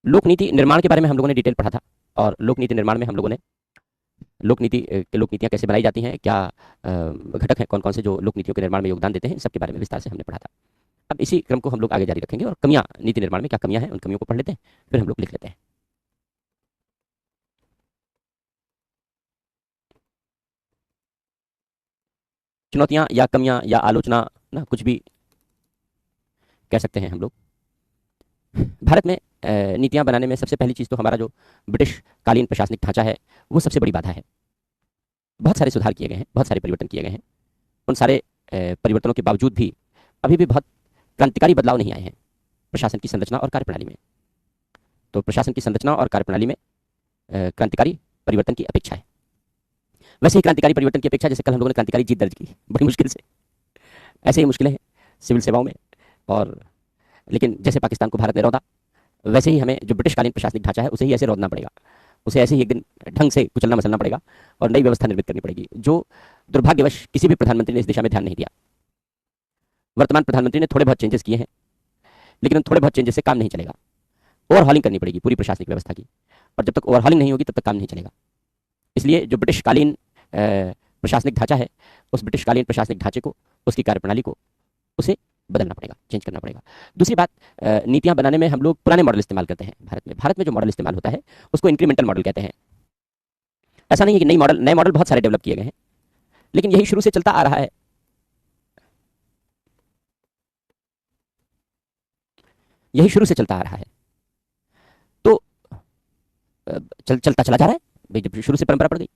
लोक नीति निर्माण के बारे में हम लोगों ने डिटेल पढ़ा था, और लोक नीति निर्माण में हम लोगों ने लोक नीतियाँ कैसे बनाई जाती हैं, क्या घटक हैं कौन कौन से जो लोक नीतियों के निर्माण में योगदान देते हैं, सबके बारे में विस्तार से हमने पढ़ा था। अब इसी क्रम को हम लोग आगे जारी रखेंगे और कमियां, नीति निर्माण में क्या कमियां हैं उन कमियों को पढ़ लेते हैं, फिर हम लोग लिख लेते हैं। चुनौतियां या कमियां या आलोचना, ना कुछ भी कह सकते हैं हम लोग। भारत में नीतियां बनाने में सबसे पहली चीज़ तो हमारा जो ब्रिटिश कालीन प्रशासनिक ढांचा है वो सबसे बड़ी बाधा है। बहुत सारे सुधार किए गए हैं, बहुत सारे परिवर्तन किए गए हैं, उन सारे परिवर्तनों के बावजूद भी अभी भी बहुत क्रांतिकारी बदलाव नहीं आए हैं प्रशासन की संरचना और कार्यप्रणाली में। तो प्रशासन की संरचना और कार्यप्रणाली में क्रांतिकारी परिवर्तन की अपेक्षा है। वैसे ही क्रांतिकारी परिवर्तन की अपेक्षा, जैसे कल हम लोगों ने क्रांतिकारी जीत दर्ज की बड़ी मुश्किल से, ऐसे ही मुश्किलें हैं सिविल सेवाओं में। और लेकिन जैसे पाकिस्तान को भारत ने रौंदा, वैसे ही हमें जो ब्रिटिशकालीन प्रशासनिक ढांचा है उसे ही ऐसे रौंदना पड़ेगा, उसे ऐसे ही एक दिन ढंग से कुचलना मसलना पड़ेगा और नई व्यवस्था निर्मित करनी पड़ेगी, जो दुर्भाग्यवश किसी भी प्रधानमंत्री ने इस दिशा में ध्यान नहीं दिया। वर्तमान प्रधानमंत्री ने थोड़े बहुत चेंजेस किए हैं, लेकिन उन थोड़े बहुत चेंजेस से काम नहीं चलेगा। ओवरहॉलिंग करनी पड़ेगी पूरी प्रशासनिक व्यवस्था की, और जब तक ओवरहॉलिंग नहीं होगी तब तक काम नहीं चलेगा। इसलिए जो ब्रिटिशकालीन प्रशासनिक ढांचा है, उस ब्रिटिशकालीन प्रशासनिक ढांचे को, उसकी कार्यप्रणाली को, उसे बदलना पड़ेगा, चेंज करना पड़ेगा। दूसरी बात, नीतियां बनाने में हम लोग पुराने मॉडल इस्तेमाल करते हैं। भारत में जो मॉडल इस्तेमाल होता है उसको इंक्रीमेंटल मॉडल कहते हैं। ऐसा नहीं है कि नए मॉडल बहुत सारे डेवलप किए गए हैं, लेकिन यही शुरू से चलता आ रहा है। यही शुरू से चलता आ रहा है, तो चलता चला जा रहा है भाई, जब शुरू से परंपरा पड़ गई।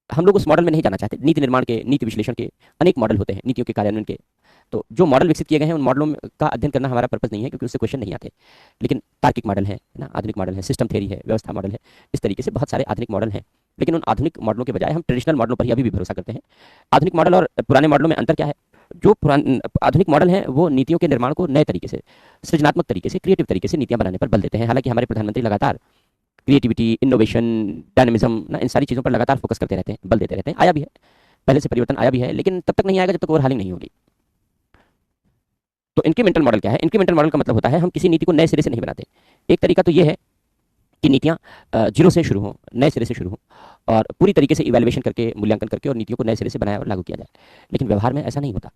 हम लोग उस मॉडल में नहीं जाना चाहते। नीति निर्माण के, नीति विश्लेषण के अनेक मॉडल होते हैं, नीतियों के कार्यान्वयन के। तो जो मॉडल विकसित किए गए हैं उन मॉडलों का अध्ययन करना हमारा पर्पस नहीं है, क्योंकि उससे क्वेश्चन नहीं आते। लेकिन तार्किक मॉडल है ना, आधुनिक मॉडल है, सिस्टम थ्योरी है, व्यवस्था मॉडल है, इस तरीके से बहुत सारे आधुनिक मॉडल हैं। लेकिन उन आधुनिक मॉडलों के बजाय हम ट्रेडिशनल मॉडलों पर ही अभी भी भरोसा करते हैं। आधुनिक मॉडल और पुराने मॉडलों में अंतर क्या है? जो आधुनिक मॉडल हैं वो नीतियों के निर्माण को नए तरीके से, सृजनात्मक तरीके से, क्रिएटिव तरीके से नीतियां बनाने पर बल देते हैं। हालांकि हमारे प्रधानमंत्री लगातार क्रिएटिविटी, इनोवेशन, डायनेमिज्म ना, इन सारी चीज़ों पर लगातार फोकस करते रहते हैं, बल देते रहते हैं। आया भी है, पहले से परिवर्तन आया भी है, लेकिन तब तक नहीं आएगा जब तक ओवरहालिंग नहीं होगी। तो इंक्रीमेंटल मॉडल क्या है? इंक्रीमेंटल मॉडल का मतलब होता है हम किसी नीति को नए सिरे से नहीं बनाते। एक तरीका तो ये है कि नीतियाँ जीरो से शुरू हों, नए सिरे से शुरू हों, और पूरी तरीके से इवैल्यूएशन करके, मूल्यांकन करके और नीतियों को नए सिरे से बनाया और लागू किया जाए। लेकिन व्यवहार में ऐसा नहीं होता।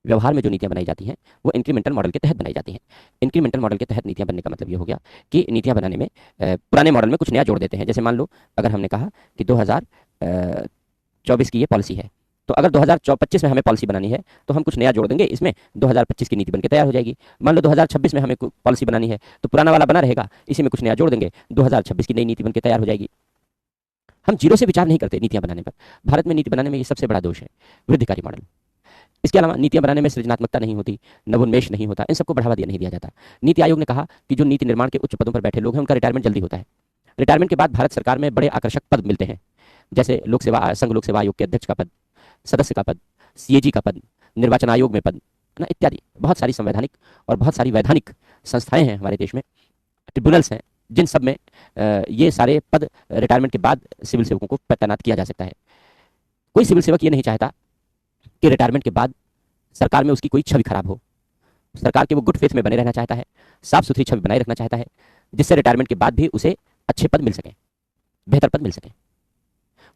व्यवहार में जो नीतियां बनाई जाती हैं वो इंक्रीमेंटल मॉडल के तहत बनाई जाती हैं। इंक्रीमेंटल मॉडल के तहत नीतियां बनने का मतलब ये हो गया कि नीतियां बनाने में पुराने मॉडल में कुछ नया जोड़ देते हैं। जैसे मान लो अगर हमने कहा कि 2024 की ये पॉलिसी है, तो अगर 2025 में हमें पॉलिसी बनानी है तो हम कुछ नया जोड़ देंगे, इसमें 2025 की नीति बनकर तैयार हो जाएगी। मान लो 2026 में हमें पॉलिसी बनानी है तो पुराना वाला बना रहेगा, इसी में कुछ नया जोड़ देंगे, 2026 की नई नीति बनकर तैयार हो जाएगी। हम जीरो से विचार नहीं करते नीतियां बनाने पर। भारत में नीति बनाने में ये सबसे बड़ा दोष है, वृद्धिकारी मॉडल। इसके अलावा नीतियां बनाने में सृजनात्मकता नहीं होती, नवोन्मेष नहीं होता, इन सबको बढ़ावा नहीं दिया जाता। नीति आयोग ने कहा कि जो नीति निर्माण के उच्च पदों पर बैठे लोग हैं उनका रिटायरमेंट जल्दी होता है। रिटायरमेंट के बाद भारत सरकार में बड़े आकर्षक पद मिलते हैं, जैसे लोक सेवा, संघ लोक सेवा आयोग के अध्यक्ष का पद, सदस्य का पद, सीएजी का पद, निर्वाचन आयोग में पद ना, इत्यादि बहुत सारी संवैधानिक और बहुत सारी वैधानिक संस्थाएं हैं हमारे देश में, ट्रिब्यूनल्स हैं, जिन सब में ये सारे पद रिटायरमेंट के बाद सिविल सेवकों को तैनात किया जा सकता है। कोई सिविल सेवक ये नहीं चाहता कि रिटायरमेंट के बाद सरकार में उसकी कोई छवि खराब हो। सरकार के वो गुड फेथ में बने रहना चाहता है, साफ सुथरी छवि बनाए रखना चाहता है, जिससे रिटायरमेंट के बाद भी उसे अच्छे पद मिल सके, बेहतर पद मिल सके।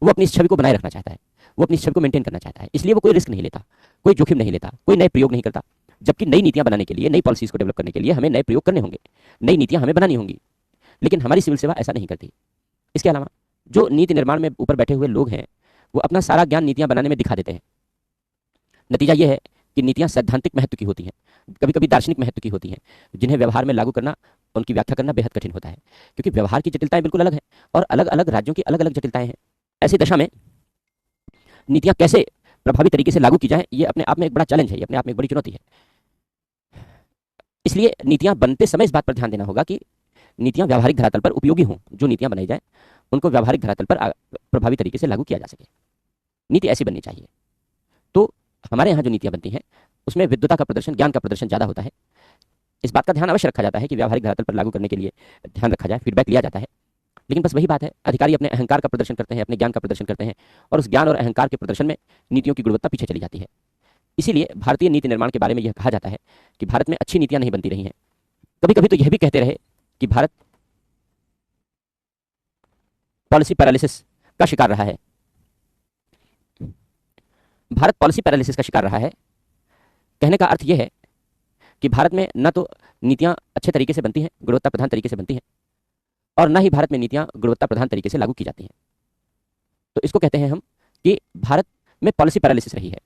वो अपनी इस छवि को बनाए रखना चाहता है, वो अपनी इस छवि को मेंटेन करना चाहता है। इसलिए वो कोई रिस्क नहीं लेता, कोई जोखिम नहीं लेता, कोई नए प्रयोग नहीं करता। जबकि नई नीतियां बनाने के लिए, नई पॉलिसीज को डेवलप करने के लिए हमें नए प्रयोग करने होंगे, नई नीतियां हमें बनानी होंगी, लेकिन हमारी सिविल सेवा ऐसा नहीं करती। इसके अलावा जो नीति निर्माण में ऊपर बैठे हुए लोग हैं वो अपना सारा ज्ञान नीतियां बनाने में दिखा देते हैं। नतीजा यह है कि नीतियां सैद्धांतिक महत्व की होती हैं, कभी कभी दार्शनिक महत्व की होती हैं, जिन्हें व्यवहार में लागू करना, उनकी व्याख्या करना बेहद कठिन होता है, क्योंकि व्यवहार की जटिलताएं बिल्कुल अलग हैं और अलग अलग राज्यों की अलग अलग जटिलताएं हैं। ऐसी दशा में नीतियां कैसे प्रभावी तरीके से लागू की जाए, ये अपने आप में एक बड़ा चैलेंज है, ये अपने आप में एक बड़ी चुनौती है। इसलिए नीतियां बनते समय इस बात पर ध्यान देना होगा कि नीतियां व्यावहारिक धरातल पर उपयोगी हों। जो नीतियां बनाई जाए उनको व्यावहारिक धरातल पर प्रभावी तरीके से लागू किया जा सके। नीति ऐसी बननी चाहिए। तो हमारे यहाँ जो नीतियां बनती हैं उसमें विद्वता का प्रदर्शन, ज्ञान का प्रदर्शन ज़्यादा होता है। इस बात का ध्यान अवश्य रखा जाता है कि व्यावहारिक धरातल पर लागू करने के लिए ध्यान रखा जाए, फीडबैक लिया जाता है। लेकिन बस वही बात है, अधिकारी अपने अहंकार का प्रदर्शन करते हैं, अपने ज्ञान का प्रदर्शन करते हैं, और उस ज्ञान और अहंकार के प्रदर्शन में नीतियों की गुणवत्ता पीछे चली जाती है। इसीलिए भारतीय नीति निर्माण के बारे में यह कहा जाता है कि भारत में अच्छी नीतियां नहीं बनती रही हैं। कभी कभी तो यह भी कहते रहे कि भारत पॉलिसी पैरालिसिस का शिकार रहा है। भारत पॉलिसी पैरालिसिस का शिकार रहा है। कहने का अर्थ यह है कि भारत में न तो नीतियां अच्छे तरीके से बनती हैं, गुणवत्ता प्रधान तरीके से बनती हैं, और न ही भारत में नीतियां गुणवत्ता प्रधान तरीके से लागू की जाती हैं। तो इसको कहते हैं हम कि भारत में पॉलिसी पैरालिसिस रही है।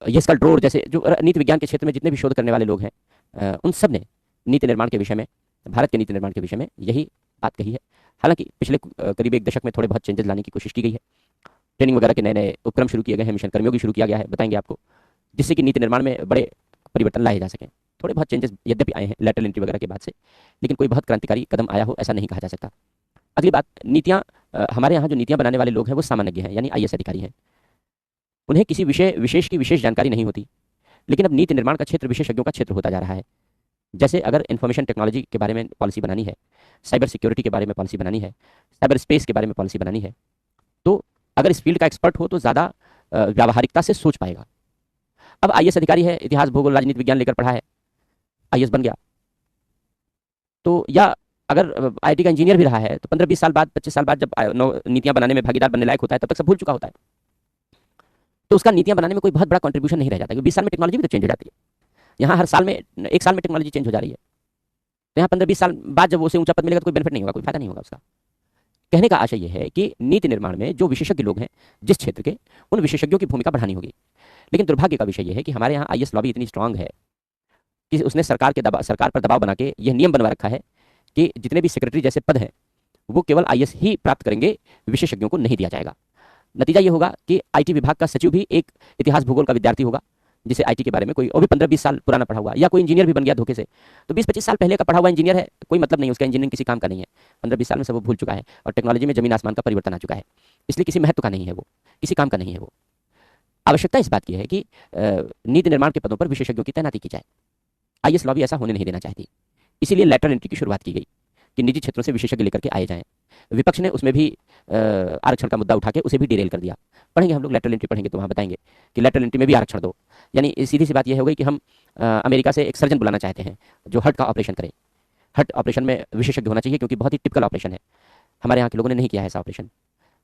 यस्कल ड्रोर जैसे जो नीति विज्ञान के क्षेत्र में जितने भी शोध करने वाले लोग हैं, उन सब ने नीति निर्माण के विषय में, भारत के नीति निर्माण के विषय में यही बात कही है। हालांकि पिछले करीब एक दशक में थोड़े बहुत चेंजेस लाने की कोशिश की गई है। ट्रेनिंग वगैरह के नए नए उपक्रम शुरू किए गए हैं, मिशन कर्मियों की शुरू किया गया है, बताएंगे आपको, जिससे कि नीति निर्माण में बड़े परिवर्तन लाए जा सकें। थोड़े बहुत चेंजेस यद्यपि आए हैं लेटरल एंट्री वगैरह के बाद से, लेकिन कोई बहुत क्रांतिकारी कदम आया हो ऐसा नहीं कहा जा सकता। अगली बात, नीतियाँ, हमारे यहाँ जो नीतियाँ बनाने वाले लोग हैं वो सामान्य हैं, यानी आईएएस अधिकारी हैं। उन्हें किसी विषय विशेष की विशेष जानकारी नहीं होती, लेकिन अब नीति निर्माण का क्षेत्र विशेषज्ञों का क्षेत्र होता जा रहा है। जैसे अगर इंफॉर्मेशन टेक्नोलॉजी के बारे में पॉलिसी बनानी है, साइबर सिक्योरिटी के बारे में पॉलिसी बनानी है, साइबर स्पेस के बारे में पॉलिसी बनानी है, तो अगर इस फील्ड का एक्सपर्ट हो तो ज़्यादा व्यावहारिकता से सोच पाएगा। अब आईएएस अधिकारी है, इतिहास भूगोल राजनीति विज्ञान लेकर पढ़ा है, आईएएस बन गया, तो या अगर आईटी का इंजीनियर भी रहा है तो 15-20 साल बाद, 25 साल बाद जब नीतियां बनाने में भागीदार बनने लायक होता है, तब तक सब भूल चुका होता है। तो उसका नीतियां बनाने में कोई बहुत बड़ा कंट्रीब्यूशन नहीं रह जाता, क्योंकि 20 साल में टेक्नोलॉजी भी तो चेंज हो जाती है। यहाँ हर साल में, 1 साल में टेक्नोलॉजी चेंज हो जा रही है, तो यहाँ 15-20 साल बाद जब उसे ऊंचा पद मिलेगा तो कोई बेनिफिट नहीं होगा, कोई फायदा नहीं होगा उसका। कहने का आशय यह है कि नीति निर्माण में जो विशेषज्ञ लोग हैं जिस क्षेत्र के, उन विशेषज्ञों की भूमिका बढ़ानी होगी। लेकिन दुर्भाग्य का विषय यह है कि हमारे यहाँ आईएएस लॉबी इतनी स्ट्रांग है कि उसने सरकार पर दबाव बना के यह नियम बनवा रखा है कि जितने भी सेक्रेटरी जैसे पद हैं वो केवल आईएएस ही प्राप्त करेंगे, विशेषज्ञों को नहीं दिया जाएगा। नतीजा ये होगा कि आईटी विभाग का सचिव भी एक इतिहास भूगोल का विद्यार्थी होगा, जिसे आईटी के बारे में कोई, और भी 15-20 साल पुराना पढ़ा हुआ, या कोई इंजीनियर भी बन गया धोखे से, तो 20-25 साल पहले का पढ़ा हुआ इंजीनियर है, कोई मतलब नहीं, उसका इंजीनियरिंग किसी काम का नहीं है। 15-20 साल में सब वो भूल चुका है और टेक्नोलॉजी में जमीन आसमान का परिवर्तन आ चुका है, इसलिए किसी महत्व का नहीं है, वो किसी काम का नहीं है। वो आवश्यकता इस बात की है कि नीति निर्माण के पदों पर विशेषज्ञों की तैनाती की जाए। आईएएस लॉबी ऐसा होने नहीं देना चाहती, इसीलिए लेटरल एंट्री की शुरुआत की गई कि निजी क्षेत्रों से विशेषज्ञ लेकर के आए जाएं। विपक्ष ने उसमें भी आरक्षण का मुद्दा उठा के उसे भी डिरेल कर दिया। पढ़ेंगे हम लोग, लेटरल एंट्री पढ़ेंगे तो वहाँ बताएंगे कि लेटरल एंट्री में भी आरक्षण दो। यानी सीधी सी बात यह हो गई कि हम अमेरिका से एक सर्जन बुलाना चाहते हैं जो हार्ट का ऑपरेशन करे। हार्ट ऑपरेशन में विशेषज्ञ होना चाहिए, क्योंकि बहुत ही टिपिकल ऑपरेशन है, हमारे यहाँ के लोगों ने नहीं किया है ऐसा ऑपरेशन।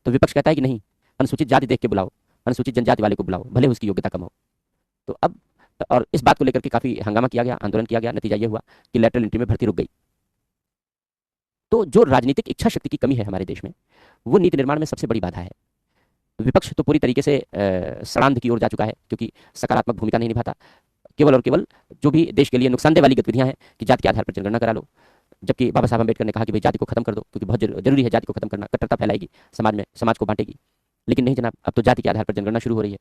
तो विपक्ष कहता है कि नहीं, अनुसूचित जाति देख के बुलाओ, अनुसूचित जनजाति वाले को बुलाओ, भले उसकी योग्यता कम हो। तो अब, और इस बात को लेकर के काफ़ी हंगामा किया गया, आंदोलन किया गया। नतीजा ये हुआ कि लेटरल एंट्री में भर्ती रुक गई। तो जो राजनीतिक इच्छा शक्ति की कमी है हमारे देश में, वो नीति निर्माण में सबसे बड़ी बाधा है। विपक्ष तो पूरी तरीके से सड़ांध की ओर जा चुका है, क्योंकि सकारात्मक भूमिका नहीं निभाता। केवल और केवल जो भी देश के लिए नुकसानदेह वाली गतिविधियां हैं कि जाति के आधार पर जनगणना करा लो, जबकि बाबा साहब अम्बेडकर ने कहा कि भाई जाति को खत्म कर दो, क्योंकि बहुत जरूरी है जाति को खत्म करना, कट्टरता फैलाएगी समाज में, समाज को बांटेगी। लेकिन नहीं जनाब, अब तो जाति के आधार पर जनगणना शुरू हो रही है,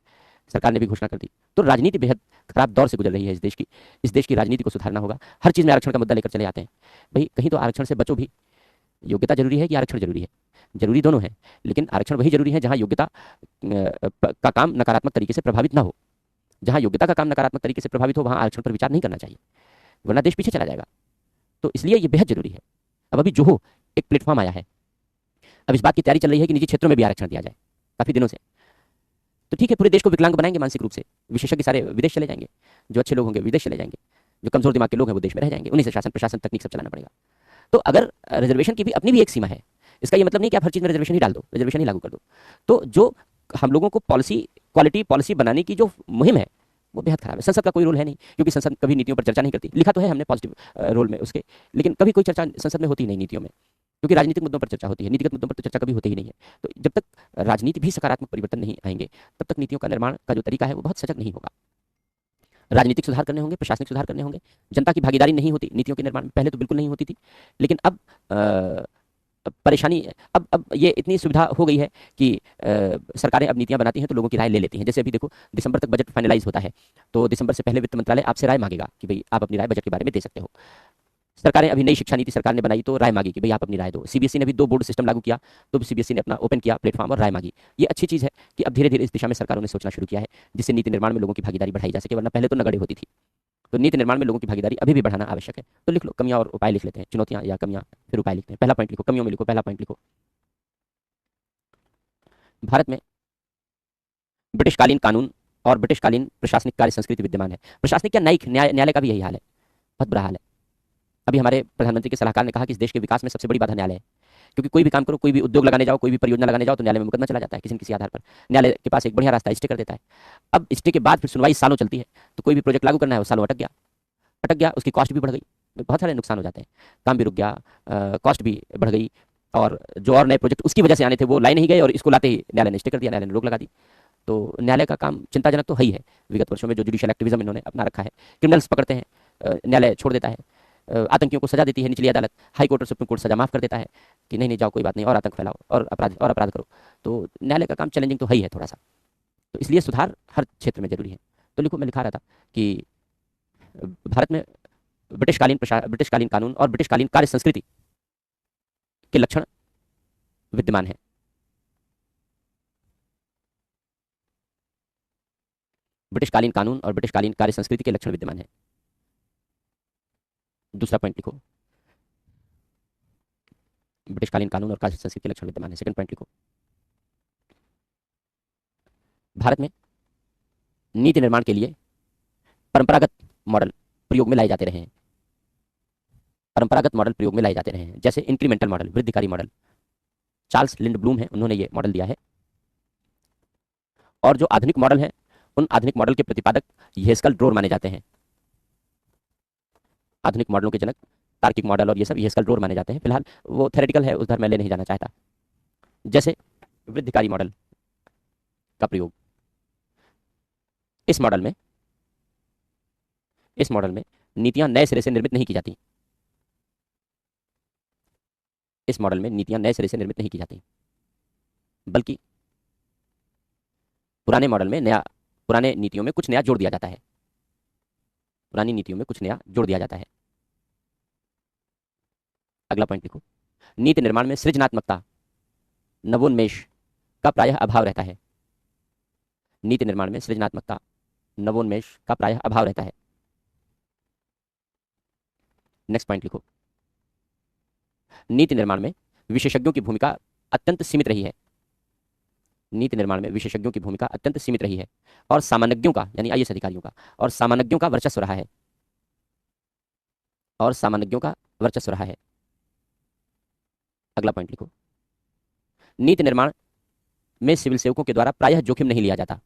सरकार ने भी घोषणा कर दी। तो राजनीति बेहद खराब दौर से गुजर रही है इस देश की राजनीति को सुधारना होगा। हर चीज़ में आरक्षण का मुद्दा लेकर चले आते हैं। भाई कहीं तो आरक्षण से बचो भी। योग्यता जरूरी है कि आरक्षण जरूरी है? जरूरी दोनों है, लेकिन आरक्षण वही जरूरी है जहां योग्यता का काम नकारात्मक तरीके से प्रभावित ना हो। जहां योग्यता का काम नकारात्मक तरीके से प्रभावित हो, वहां आरक्षण पर विचार नहीं करना चाहिए, वरना देश पीछे चला जाएगा। तो इसलिए ये बेहद जरूरी है। अब अभी जो हो, एक प्लेटफॉर्म आया है, अब इस बात की तैयारी चल रही है कि निजी क्षेत्रों में भी आरक्षण दिया जाए, काफी दिनों से। तो ठीक है, पूरे देश को विकलांग बनाएंगे मानसिक रूप से, विशेषज्ञ सारे विदेश चले जाएंगे, जो अच्छे लोग होंगे विदेश चले जाएंगे, जो कमजोर दिमाग के लोग हैं वो देश में रह जाएंगे, उन्हीं से शासन प्रशासन तकनीक सब चलाना पड़ेगा। तो अगर रिजर्वेशन की भी अपनी भी एक सीमा है, इसका ये मतलब नहीं कि आप हर चीज़ में रिजर्वेशन ही डाल दो, रिजर्वेशन ही लागू कर दो। तो जो हम लोगों को क्वालिटी पॉलिसी बनाने की जो मुहिम है वो बेहद खराब है। संसद का कोई रोल है नहीं, क्योंकि संसद कभी नीतियों पर चर्चा नहीं करती। लिखा तो है हमने पॉजिटिव रोल में उसके, लेकिन कभी कोई चर्चा संसद में होती नहीं नीतियों में, क्योंकि राजनीतिक मुद्दों पर चर्चा होती है, नीतिगत मुद्दों पर तो चर्चा कभी होती ही नहीं है। तो जब तक राजनीति भी सकारात्मक परिवर्तन नहीं आएंगे, तब तक नीतियों का निर्माण का जो तरीका है वो बहुत सजग नहीं होगा। राजनीतिक सुधार करने होंगे, प्रशासनिक सुधार करने होंगे, जनता की भागीदारी नहीं होती नीतियों के निर्माण में, पहले तो बिल्कुल नहीं होती थी, लेकिन अब परेशानी, अब ये इतनी सुविधा हो गई है कि सरकारें अब नीतियां बनाती हैं तो लोगों की राय ले लेती हैं। जैसे अभी देखो, दिसंबर तक बजट फाइनलाइज होता है, तो दिसंबर से पहले वित्त मंत्रालय आपसे राय मांगेगा कि भाई आप अपनी राय बजट के बारे में दे सकते हो। सरकारें, अभी नई शिक्षा नीति सरकार ने बनाई तो राय मांगी कि भाई आप अपनी राय दो। सीबीएसई ने भी 2 बोर्ड सिस्टम लागू किया, तो सीबीएसई ने अपना ओपन किया प्लेटफॉर्म और राय मांगी। ये अच्छी चीज़ है कि अब धीरे धीरे इस दिशा में सरकारों ने सोचना शुरू किया है, जिससे नीति निर्माण में लोगों की भागीदारी बढ़ाई जा सके, वरना पहले तो नगड़े होती थी। तो नीति निर्माण में लोगों की भागीदारी अभी भी बढ़ाना आवश्यक है। तो लिख लो, कमियां और उपाय लिख लेते हैं, चुनौतियां या कमियां, फिर उपाय लिखते हैं। पहला पॉइंट लिखो, कमियों में लिखो, पहला पॉइंट लिखो, भारत में ब्रिटिशकालीन कानून और ब्रिटिशकालीन प्रशासनिक कार्य संस्कृति विद्यमान है। प्रशासनिक क्या, न्यायिक न्यायालय का भी यही हाल है, बहुत बुरा हाल है। अभी हमारे प्रधानमंत्री के सलाहकार ने कहा कि इस देश के विकास में सबसे बड़ी बाधा न्यायालय है। क्योंकि कोई भी काम करो, कोई भी उद्योग लगाने जाओ, कोई भी परियोजना लगाने जाओ, तो न्यायालय में मुकदमा चला जाता है किसी न किसी आधार पर। न्यायालय के पास एक बढ़िया रास्ता स्टे कर देता है। अब स्टे के बाद फिर सुनवाई सालों चलती है, तो कोई भी प्रोजेक्ट लागू करना है वो सालों अटक गया, उसकी कॉस्ट भी बढ़ गई, बहुत सारे नुकसान हो जाते हैं, काम भी रुक गया, कॉस्ट भी बढ़ गई, और जो और नए प्रोजेक्ट उसकी वजह से आने थे वो लाए नहीं गए, और इसको लाते ही न्यायालय ने स्टे कर दिया, न्यायालय ने रोक लगा दी। तो न्यायालय का काम चिंताजनक तो है ही है। विगत वर्षों में जो जुडिशियल एक्टिविज्म इन्होंने अपना रखा है, क्रिमिनल्स पकड़ते हैं, न्यायालय छोड़ देता है, आतंकियों को सजा देती है निचली अदालत, हाई कोर्ट और सुप्रीम कोर्ट सजा माफ कर देता है कि नहीं नहीं जाओ कोई बात नहीं, और आतंक फैलाओ और अपराध करो। तो न्यायालय का काम चैलेंजिंग तो है ही है थोड़ा सा, तो इसलिए सुधार हर क्षेत्र में जरूरी है। तो लिखो, मैं लिखा रहा था कि भारत में ब्रिटिशकालीन कानून और ब्रिटिशकालीन कार्य संस्कृति के लक्षण विद्यमान है। ब्रिटिशकालीन कानून और ब्रिटिशकालीन कार्य संस्कृति के लक्षण विद्यमान है। दूसरा पॉइंट लिखो, ब्रिटिशकालीन कानून और कार्य संस्कृति के लक्षण विद्यमान है। सेकंड पॉइंट लिखो, भारत में नीति निर्माण के लिए परंपरागत मॉडल प्रयोग में लाए जाते रहे हैं। परंपरागत मॉडल प्रयोग में लाए जाते रहे हैं, जैसे इंक्रीमेंटल मॉडल, वृद्धिकारी मॉडल। चार्ल्स लिंड ब्लूम है, उन्होंने ये मॉडल दिया है। और जो आधुनिक मॉडल है, उन आधुनिक मॉडल के प्रतिपादक येस्कल ड्रोर माने जाते हैं। आधुनिक मॉडलों के जनक तार्किक मॉडल और ये सब येस्कल ड्रोर माने जाते हैं। फिलहाल वो थ्योरेटिकल है, उधर मैं ले नहीं जाना चाहता। जैसे वृद्धिकारी मॉडल का प्रयोग, इस मॉडल में नीतियां नए सिरे से निर्मित नहीं की जाती। इस मॉडल में नीतियां नए सिरे से निर्मित नहीं की जाती, बल्कि पुराने नीतियों में कुछ नया जोड़ दिया जाता है। पुरानी नीतियों में कुछ नया जोड़ दिया जाता है। अगला पॉइंट लिखो, नीति निर्माण में सृजनात्मकता, नवोन्मेष का प्रायः अभाव रहता है। नीति निर्माण में सृजनात्मकता, नवोन्मेष का प्रायः अभाव रहता है। नेक्स्ट पॉइंट लिखो, नीति निर्माण में विशेषज्ञों की भूमिका अत्यंत सीमित रही है। नीति निर्माण में विशेषज्ञों की भूमिका अत्यंत सीमित रही है, और सामान्यज्ञों का, यानी आईएएस अधिकारियों का और सामान्यज्ञों का वर्चस्व रहा है। और सामान्यज्ञों का वर्चस्व रहा है। अगला पॉइंट लिखो, नीति निर्माण में सिविल सेवकों के द्वारा प्रायः जोखिम नहीं लिया जाता।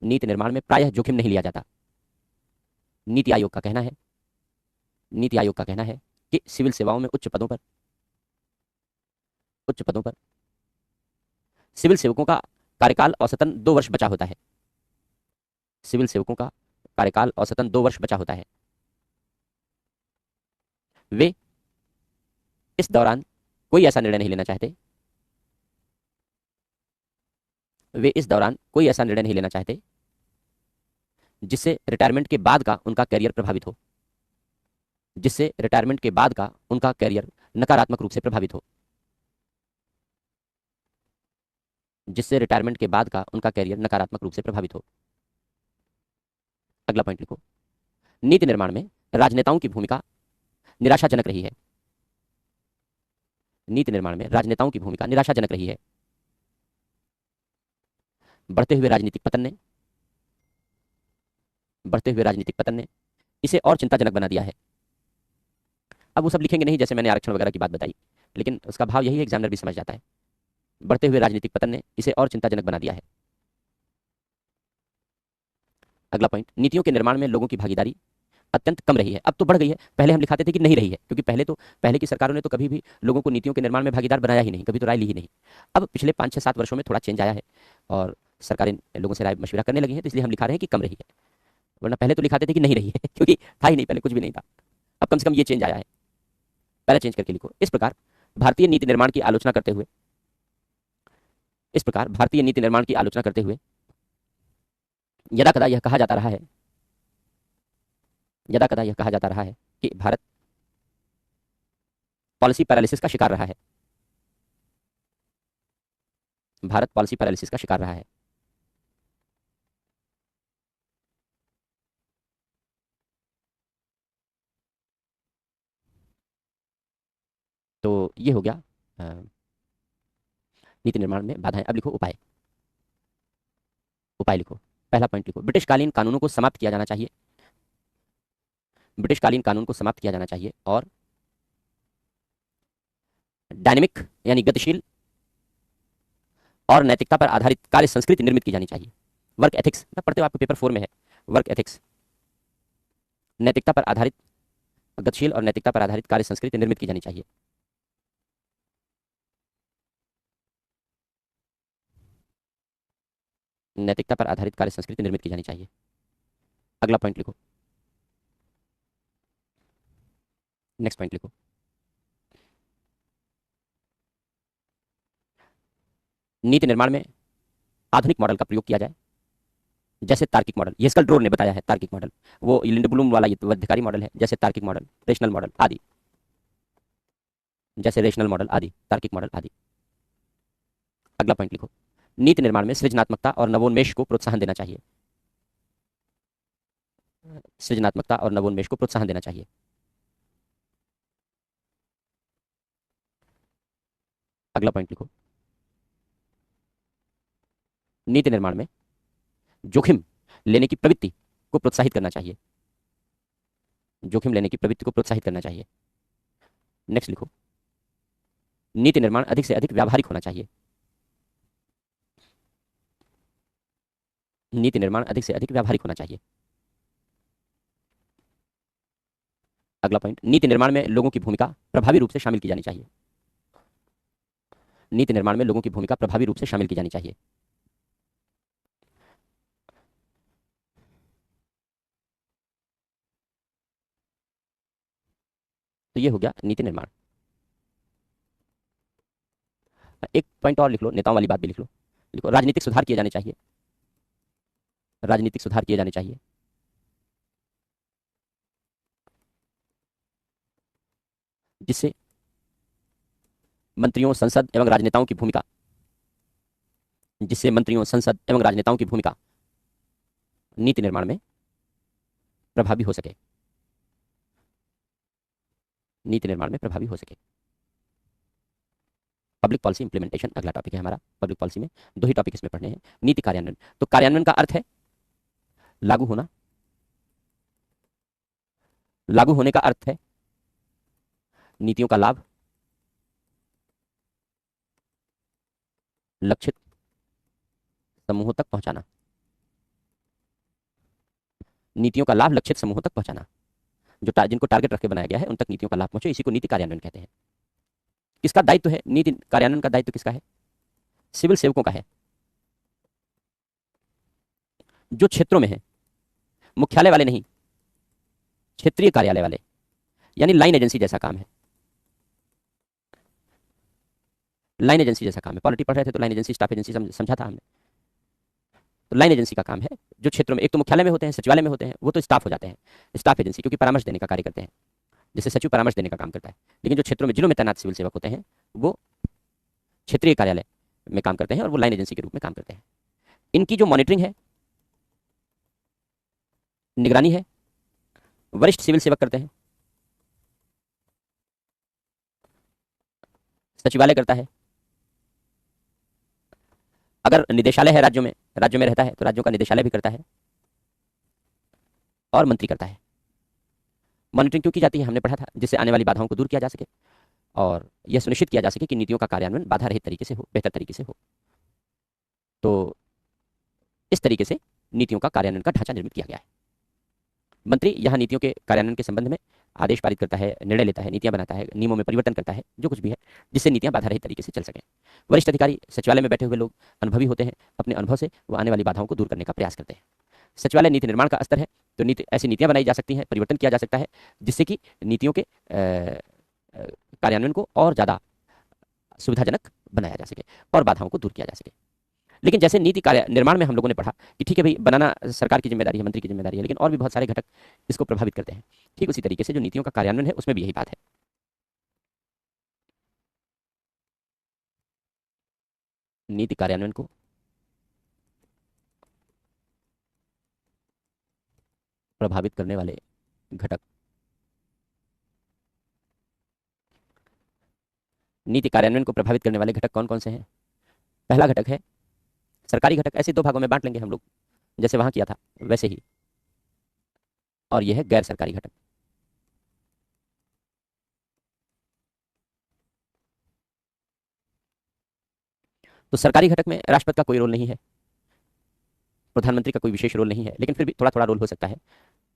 नीति निर्माण में प्रायः जोखिम नहीं लिया जाता। नीति आयोग का कहना है कि सिविल सेवाओं में उच्च पदों पर सिविल सेवकों का कार्यकाल औसतन 2 वर्ष बचा होता है। सिविल सेवकों का कार्यकाल औसतन 2 वर्ष बचा होता है। वे इस दौरान कोई ऐसा निर्णय नहीं लेना चाहते जिससे रिटायरमेंट के बाद का उनका करियर प्रभावित हो, नकारात्मक रूप से प्रभावित हो। अगला पॉइंट लिखो, नीति निर्माण में राजनेताओं की भूमिका निराशाजनक रही है। बढ़ते हुए राजनीतिक पतन ने इसे और चिंताजनक बना दिया है। अब वो सब लिखेंगे नहीं जैसे मैंने आरक्षण वगैरह की बात बताई, लेकिन उसका भाव यही है, एग्जामिनर भी समझ जाता है। बढ़ते हुए राजनीतिक पतन ने इसे और चिंताजनक बना दिया है। अगला पॉइंट, नीतियों के निर्माण में लोगों की भागीदारी अत्यंत कम रही है। अब तो बढ़ गई है, पहले हम लिखाते थे कि नहीं रही है, क्योंकि पहले की सरकारों ने तो कभी भी लोगों को नीतियों के निर्माण में भागीदार बनाया ही नहीं, कभी तो राय ली ही नहीं। अब पिछले 5-6-7 वर्षों में थोड़ा चेंज आया है और सरकारें लोगों से राय मशविरा करने लगी है, तो इसलिए हम लिखा रहे हैं कि कम रही है, वरना पहले तो लिखाते थे कि नहीं रही है क्योंकि था ही नहीं, पहले कुछ भी नहीं था। अब कम से कम ये चेंज आया है, पहले चेंज करके लिखो। इस प्रकार भारतीय नीति निर्माण की आलोचना करते हुए यदाकदा यह कहा जाता रहा है कि भारत पॉलिसी पैरालिसिस का शिकार रहा है। तो ये हो गया नीति निर्माण में बाधाएं। अब लिखो उपाय लिखो। पहला पॉइंट लिखो, ब्रिटिशकालीन कानूनों को समाप्त किया जाना चाहिए और डायनेमिक यानी गतिशील और नैतिकता पर आधारित कार्य संस्कृति निर्मित की जानी चाहिए। वर्क एथिक्स पढ़ते हो, आपके पेपर 4 में है वर्क एथिक्स। नैतिकता पर आधारित, गतिशील और नैतिकता पर आधारित कार्य संस्कृति निर्मित की जानी चाहिए। नैतिकता पर आधारित कार्य संस्कृति निर्मित की जानी चाहिए। अगला पॉइंट लिखो, नेक्स्ट पॉइंट लिखो। नीति निर्माण में आधुनिक मॉडल का प्रयोग किया जाए, जैसे तार्किक मॉडल, ये स्कल ड्रोर ने बताया है तार्किक मॉडल, वो लिंडब्लूम वाला ये वैद्यकारी मॉडल है, जैसे तार्किक मॉडल, रेशनल मॉडल आदि, जैसे रेशनल मॉडल आदि, तार्किक मॉडल आदि। अगला पॉइंट लिखो, नीति निर्माण में सृजनात्मकता और नवोन्मेष को प्रोत्साहन देना चाहिए। सृजनात्मकता और नवोन्मेष को प्रोत्साहन देना चाहिए। अगला पॉइंट लिखो, नीति निर्माण में जोखिम लेने की प्रवृत्ति को प्रोत्साहित करना चाहिए। जोखिम लेने की प्रवृत्ति को प्रोत्साहित करना चाहिए। नेक्स्ट लिखो, नीति निर्माण अधिक से अधिक व्यावहारिक होना चाहिए। नीति निर्माण अधिक से अधिक व्यावहारिक होना चाहिए। अगला पॉइंट, नीति निर्माण में लोगों की भूमिका प्रभावी रूप से शामिल की जानी चाहिए। नीति निर्माण में लोगों की भूमिका प्रभावी रूप से शामिल की जानी चाहिए। तो ये हो गया नीति निर्माण। एक पॉइंट और लिख लो, नेताओं वाली बात भी लिख लो। लिखो, राजनीतिक सुधार किए जाने चाहिए। राजनीतिक सुधार किए जाने चाहिए, जिससे मंत्रियों, संसद एवं राजनेताओं की भूमिका, जिससे मंत्रियों, संसद एवं राजनेताओं की भूमिका नीति निर्माण में प्रभावी हो सके। नीति निर्माण में प्रभावी हो सके। पब्लिक पॉलिसी इंप्लीमेंटेशन अगला टॉपिक है हमारा। पब्लिक पॉलिसी में दो ही टॉपिक इसमें पढ़ने हैं। नीति कार्यान्वयन, तो कार्यान्वयन का अर्थ है लागू होना। लागू होने का अर्थ है नीतियों का लाभ लक्षित समूहों तक पहुंचाना। नीतियों का लाभ लक्षित समूहों तक पहुंचाना, जो जिनको टारगेट रख के बनाया गया है उन तक नीतियों का लाभ पहुंचे, इसी को नीति कार्यान्वयन कहते हैं। किसका दायित्व है नीति कार्यान्वयन का? दायित्व किसका है? सिविल सेवकों का है, जो क्षेत्रों में है, मुख्यालय वाले नहीं, क्षेत्रीय कार्यालय वाले, यानी लाइन एजेंसी जैसा काम है। लाइन एजेंसी जैसा काम है। पॉलिटी पढ़ रहे थे तो लाइन एजेंसी, स्टाफ एजेंसी समझा था हमने। तो लाइन एजेंसी का काम है जो क्षेत्रों में, एक तो मुख्यालय में होते हैं, सचिवालय में होते हैं, वो तो स्टाफ हो जाते हैं। स्टाफ एजेंसी क्योंकि परामर्श देने का कार्य करते हैं, जैसे सचिव परामर्श देने का काम करता है। लेकिन जो क्षेत्रों में, जिलों में तैनात सिविल सेवक होते हैं, वो क्षेत्रीय कार्यालय में काम करते हैं और वो लाइन एजेंसी के रूप में काम करते हैं। इनकी जो मॉनिटरिंग है, निगरानी है, वरिष्ठ सिविल सेवक करते हैं। सचिवालय करता है। अगर निदेशालय है राज्यों में रहता है तो राज्यों का निदेशालय भी करता है, और मंत्री करता है। मॉनिटरिंग क्यों की जाती है? हमने पढ़ा था, जिससे आने वाली बाधाओं को दूर किया जा सके और यह सुनिश्चित किया जा सके कि नीतियों का कार्यान्वयन बाधा रहित तरीके से हो, बेहतर तरीके से हो। तो इस तरीके से नीतियों का कार्यान्वयन का ढांचा निर्मित किया गया है। मंत्री यहाँ नीतियों के कार्यान्वयन के संबंध में आदेश पारित करता है, निर्णय लेता है, नीतियां बनाता है, नियमों में परिवर्तन करता है, जो कुछ भी है, जिससे नीतियां बाधा रहित तरीके से चल सकें। वरिष्ठ अधिकारी, सचिवालय में बैठे हुए लोग अनुभवी होते हैं, अपने अनुभव से वो आने वाली बाधाओं को दूर करने का प्रयास करते हैं। सचिवालय नीति निर्माण का स्तर है, तो ऐसी नीतियां बनाई जा सकती हैं, परिवर्तन किया जा सकता है, जिससे कि नीतियों के कार्यान्वयन को और ज़्यादा सुविधाजनक बनाया जा सके और बाधाओं को दूर किया जा सके। लेकिन जैसे नीति कार्य निर्माण में हम लोगों ने पढ़ा कि ठीक है भाई, बनाना सरकार की जिम्मेदारी है, मंत्री की जिम्मेदारी है, लेकिन और भी बहुत सारे घटक इसको प्रभावित करते हैं। ठीक उसी तरीके से जो नीतियों का कार्यान्वयन है, उसमें भी यही बात है। नीति कार्यान्वयन को प्रभावित करने वाले घटक, नीति कार्यान्वयन को प्रभावित करने वाले घटक कौन कौन से हैं? पहला घटक है सरकारी घटक। ऐसे दो भागों में बांट लेंगे हम लोग, जैसे वहां किया था वैसे ही। और यह है गैर सरकारी घटक। तो सरकारी घटक में राष्ट्रपति का कोई रोल नहीं है, प्रधानमंत्री का कोई विशेष रोल नहीं है, लेकिन फिर भी थोड़ा थोड़ा रोल हो सकता है।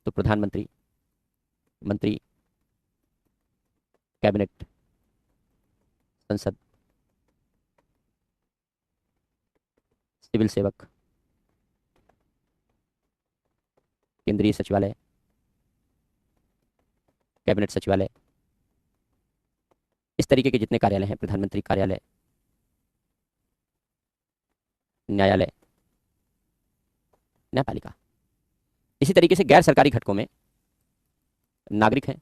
तो प्रधानमंत्री, मंत्री, कैबिनेट, संसद, सिविल सेवक, केंद्रीय सचिवालय, कैबिनेट सचिवालय, इस तरीके के जितने कार्यालय हैं, प्रधानमंत्री कार्यालय, न्यायालय, न्यायपालिका। इसी तरीके से गैर सरकारी घटकों में नागरिक हैं,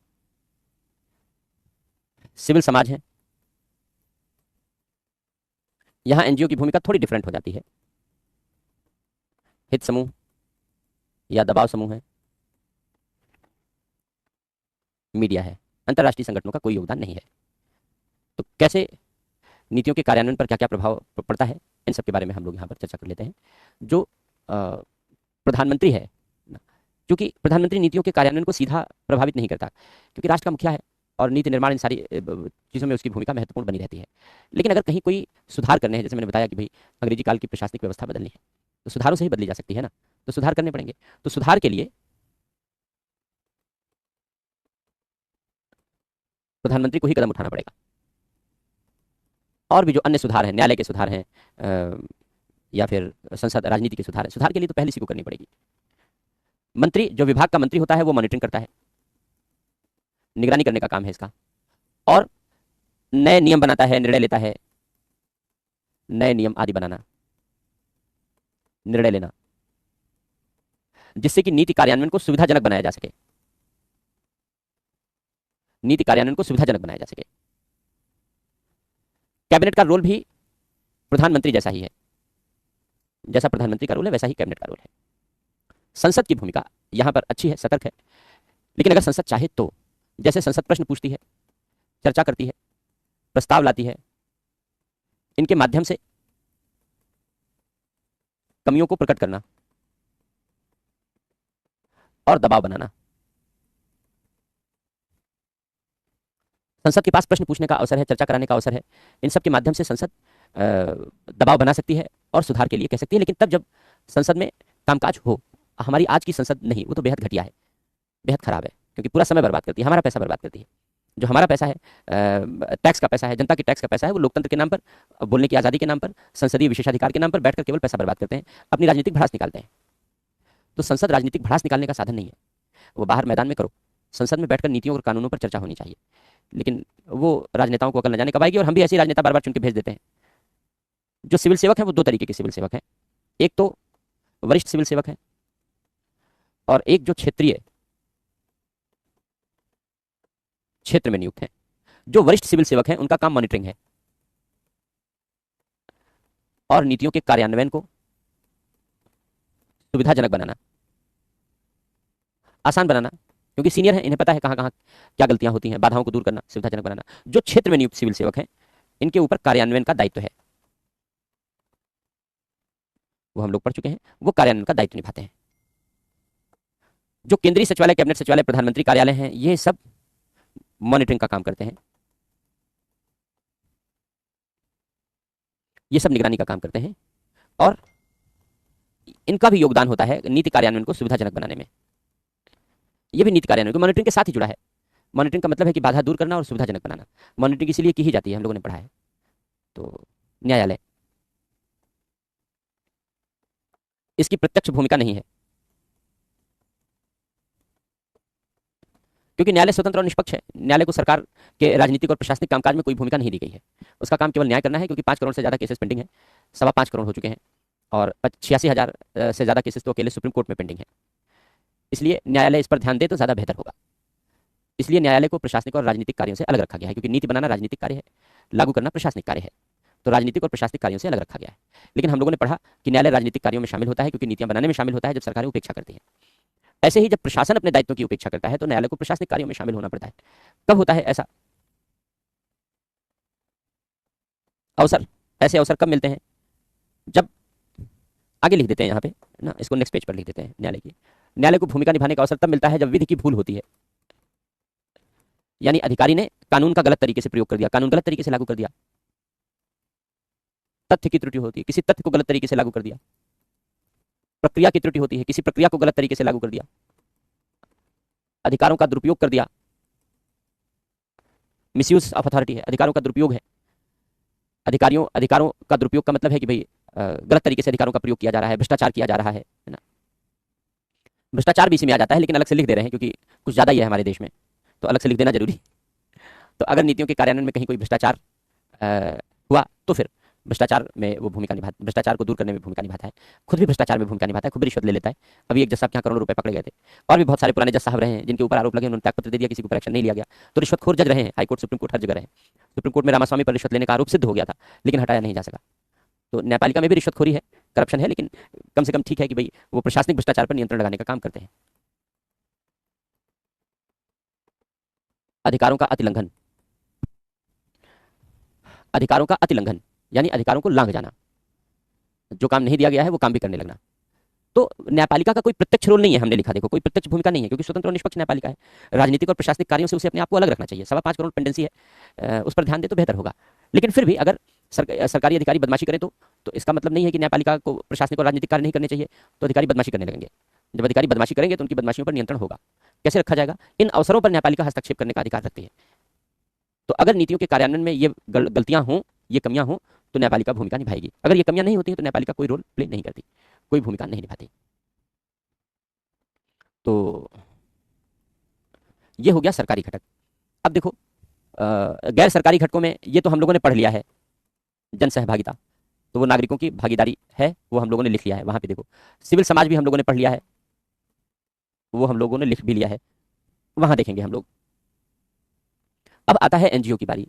सिविल समाज है। यहां एनजीओ की भूमिका थोड़ी डिफरेंट हो जाती है। हित समूह या दबाव समूह है, मीडिया है, अंतर्राष्ट्रीय संगठनों का कोई योगदान नहीं है। तो कैसे नीतियों के कार्यान्वयन पर क्या क्या प्रभाव पड़ता है, इन सब के बारे में हम लोग यहाँ पर चर्चा कर लेते हैं। जो प्रधानमंत्री है, क्योंकि प्रधानमंत्री नीतियों के कार्यान्वयन को सीधा प्रभावित नहीं करता, क्योंकि राष्ट्र का मुखिया है और नीति निर्माण इन सारी चीज़ों में उसकी भूमिका महत्वपूर्ण बनी रहती है। लेकिन अगर कहीं कोई सुधार करने हैं, जैसे मैंने बताया कि भाई अंग्रेजी काल की प्रशासनिक व्यवस्था बदलनी है, तो सुधारों से ही बदली जा सकती है ना, तो सुधार करने पड़ेंगे। तो सुधार के लिए प्रधानमंत्री को ही कदम उठाना पड़ेगा। और भी जो अन्य सुधार हैं, न्यायालय के सुधार हैं, या फिर संसद राजनीति के सुधार है, सुधार के लिए तो पहले इसी को करनी पड़ेगी। मंत्री, जो विभाग का मंत्री होता है, वो मॉनिटरिंग करता है, निगरानी करने का काम है इसका, और नए नियम बनाता है, निर्णय लेता है, नए नियम आदि बनाना, निर्णय लेना, जिससे कि नीति कार्यान्वयन को सुविधाजनक बनाया जा सके, नीति कार्यान्वयन को सुविधाजनक बनाया जा सके। कैबिनेट का रोल भी प्रधानमंत्री जैसा ही है, जैसा प्रधानमंत्री का रोल है वैसा ही कैबिनेट का रोल है। संसद की भूमिका यहां पर अच्छी है, सतर्क है, लेकिन अगर संसद चाहे तो, जैसे संसद प्रश्न पूछती है, चर्चा करती है, प्रस्ताव लाती है, इनके माध्यम से कमियों को प्रकट करना और दबाव बनाना। संसद के पास प्रश्न पूछने का अवसर है, चर्चा कराने का अवसर है, इन सब के माध्यम से संसद दबाव बना सकती है और सुधार के लिए कह सकती है, लेकिन तब जब संसद में कामकाज हो। हमारी आज की संसद नहीं, वो तो बेहद घटिया है, बेहद खराब है, क्योंकि पूरा समय बर्बाद करती है, हमारा पैसा बर्बाद करती है। जो हमारा पैसा है, टैक्स का पैसा है, जनता के टैक्स का पैसा है, वो लोकतंत्र के नाम पर, बोलने की आज़ादी के नाम पर, संसदीय विशेषाधिकार के नाम पर बैठकर केवल पैसा बर्बाद करते हैं, अपनी राजनीतिक भड़ास निकालते हैं। तो संसद राजनीतिक भड़ास निकालने का साधन नहीं है, वो बाहर मैदान में करो। संसद में बैठकर नीतियों और कानूनों पर चर्चा होनी चाहिए, लेकिन वो राजनेताओं को अकल न जाने कब आएगी, और हम भी ऐसे राजनेता बार बार चुन के भेज देते हैं। जो सिविल सेवक हैं, वो दो तरीके के सिविल सेवक हैं, एक तो वरिष्ठ सिविल सेवक हैं और एक जो क्षेत्रीय क्षेत्र में नियुक्त हैं। जो वरिष्ठ सिविल सेवक हैं, उनका काम मॉनिटरिंग है और नीतियों के कार्यान्वयन को सुविधाजनक बनाना, आसान बनाना, क्योंकि सीनियर हैं, इन्हें पता है कहां कहां क्या गलतियां होती हैं, बाधाओं को दूर करना, सुविधाजनक बनाना। जो क्षेत्र में नियुक्त सिविल सेवक हैं, इनके ऊपर कार्यान्वयन का दायित्व है, वो हम लोग पढ़ चुके हैं, वो कार्यान्वयन का दायित्व निभाते हैं। जो केंद्रीय सचिवालय, कैबिनेट सचिवालय, प्रधानमंत्री कार्यालय हैं, ये सब मॉनिटरिंग का काम करते हैं, ये सब निगरानी का काम करते हैं, और इनका भी योगदान होता है नीति कार्यान्वयन को सुविधाजनक बनाने में। ये भी नीति कार्यान्वयन को मॉनिटरिंग के साथ ही जुड़ा है। मॉनिटरिंग का मतलब है कि बाधा दूर करना और सुविधाजनक बनाना। मॉनिटरिंग इसीलिए की ही जाती है, हम लोगों ने पढ़ा है। तो न्यायालय, इसकी प्रत्यक्ष भूमिका नहीं है, क्योंकि न्यायालय स्वतंत्र और निष्पक्ष है। न्यायालय को सरकार के राजनीतिक और प्रशासनिक कामकाज में कोई भूमिका नहीं दी गई है। उसका काम केवल न्याय करना है, क्योंकि 5 करोड़ से ज़्यादा केसेस पेंडिंग है, 5.25 करोड़ हो चुके हैं, और 86,000 से ज़्यादा केसेस तो अकेले सुप्रीम कोर्ट में पेंडिंग है। इसलिए न्यायालय इस पर ध्यान दे तो ज़्यादा बेहतर होगा। इसलिए न्यायालय को प्रशासनिक और राजनीतिक कार्यों से अलग रखा गया है, क्योंकि नीति बनाना राजनीतिक कार्य है, लागू करना प्रशासनिक कार्य है, तो राजनीतिक और प्रशासनिक कार्यों से अलग रखा गया है। लेकिन हम लोगों ने पढ़ा कि न्यायालय राजनीतिक कार्यों में शामिल होता है, क्योंकि नीतियां बनाने में शामिल होता है जब सरकारें उपेक्षा करती हैं। ऐसे ही जब प्रशासन अपने दायित्वों की उपेक्षा करता है, तो न्यायालय को प्रशासनिक कार्यों में शामिल होना पड़ता है। कब होता है ऐसा अवसर? ऐसे अवसर कब मिलते हैं? जब, आगे लिख देते हैं यहाँ पे ना, इसको नेक्स्ट पेज पर लिख देते हैं, न्यायालय को भूमिका निभाने का अवसर तब मिलता है जब विधि की भूल होती है, यानी अधिकारी ने कानून का गलत तरीके से प्रयोग कर दिया, कानून गलत तरीके से लागू कर दिया, तथ्य की त्रुटि होती है, किसी तथ्य को गलत तरीके से लागू कर दिया। प्रक्रिया की त्रुटि होती है, किसी प्रक्रिया को गलत तरीके से लागू कर दिया। अधिकारों का दुरुपयोग कर दिया, मिसयूज ऑफ अथॉरिटी है, अधिकारों का दुरुपयोग है। अधिकारों का दुरुपयोग का मतलब है कि भाई गलत तरीके से अधिकारों का प्रयोग किया जा रहा है, भ्रष्टाचार किया जा रहा है ना। भ्रष्टाचार भी इसी में आ जाता है, लेकिन अलग से लिख दे रहे हैं क्योंकि कुछ ज्यादा ही है हमारे देश में, तो अलग से लिख देना जरूरी। तो अगर नीतियों के कार्यान्वयन में कहीं कोई भ्रष्टाचार हुआ तो फिर भ्रष्टाचार में वो भूमिका निभाता, भ्रष्टाचार को दूर करने में भूमिका निभाता है। खुद भी भ्रष्टाचार में भूमिका निभाता है, खुद भी रिश्वत ले लेता है। अभी एक जज साहब के यहाँ करोड़ों रुपए पकड़े गए थे, और भी बहुत सारे पुराने जज साहब रहे हैं जिनके ऊपर आरोप लगे, उन्होंने त्यागपत्र दे दिया, किसी को ऊपर एक्शन नहीं लिया गया। तो रिश्वतखोर जज रहे हैं, हाईकोर्ट, सुप्रीम कोर्ट, हर जगह रहे। सुप्रीम कोर्ट में रामास्वामी पर रिश्वत लेने का आरोप सिद्ध हो गया था, लेकिन हटाया नहीं जा सका। तो न्यायपालिका में भी रिश्वतखोरी है, करप्शन है, लेकिन कम से कम ठीक है कि भाई वो प्रशासनिक भ्रष्टाचार पर नियंत्रण लगाने का काम करते हैं। अधिकारों का अतिलंघन, अधिकारों का अतिलंघन यानी अधिकारों को लांघ जाना, जो काम नहीं दिया गया है वो काम भी करने लगना। तो न्यायपालिका का कोई प्रत्यक्ष रोल नहीं है, हमने लिखा, देखो कोई प्रत्यक्ष भूमिका नहीं है, क्योंकि स्वतंत्र और निष्पक्ष न्यायपालिका है। राजनीतिक और प्रशासनिक कार्यों से उसे अपने आप को अलग रखना चाहिए। 5.25 करोड़ पेंडेंसी है, उस पर ध्यान दे तो बेहतर होगा। लेकिन फिर भी अगर सरकारी अधिकारी बदमाशी करें तो इसका मतलब नहीं है कि न्यायपालिका को प्रशासनिक और राजनीतिक कार्य नहीं करने चाहिए। तो अधिकारी बदमाशी करने लगेंगे, जब अधिकारी बदमाशी करेंगे तो उनकी बदमाशियों पर नियंत्रण होगा। कैसे रखा जाएगा? इन अवसरों पर न्यायपालिका हस्तक्षेप करने का अधिकार रखती है। तो अगर नीतियों के कार्यान्वयन में ये गलतियां हों, ये कमियां हों, तो न्यायपालिका भूमिका निभाएगी। अगर ये कमियां नहीं होती हैं तो न्यायपालिका कोई रोल प्ले नहीं करती, कोई भूमिका नहीं निभाती। तो ये हो गया सरकारी घटक। अब देखो गैर सरकारी घटकों में ये तो हम लोगों ने पढ़ लिया है, जन सहभागिता, तो वो नागरिकों की भागीदारी है, वो हम लोगों ने लिख लिया है। वहां पे देखो सिविल समाज भी हम लोगों ने पढ़ लिया है, वो हम लोगों ने लिख भी लिया है, वहां देखेंगे हम लोग। अब आता है एनजीओ की बारी।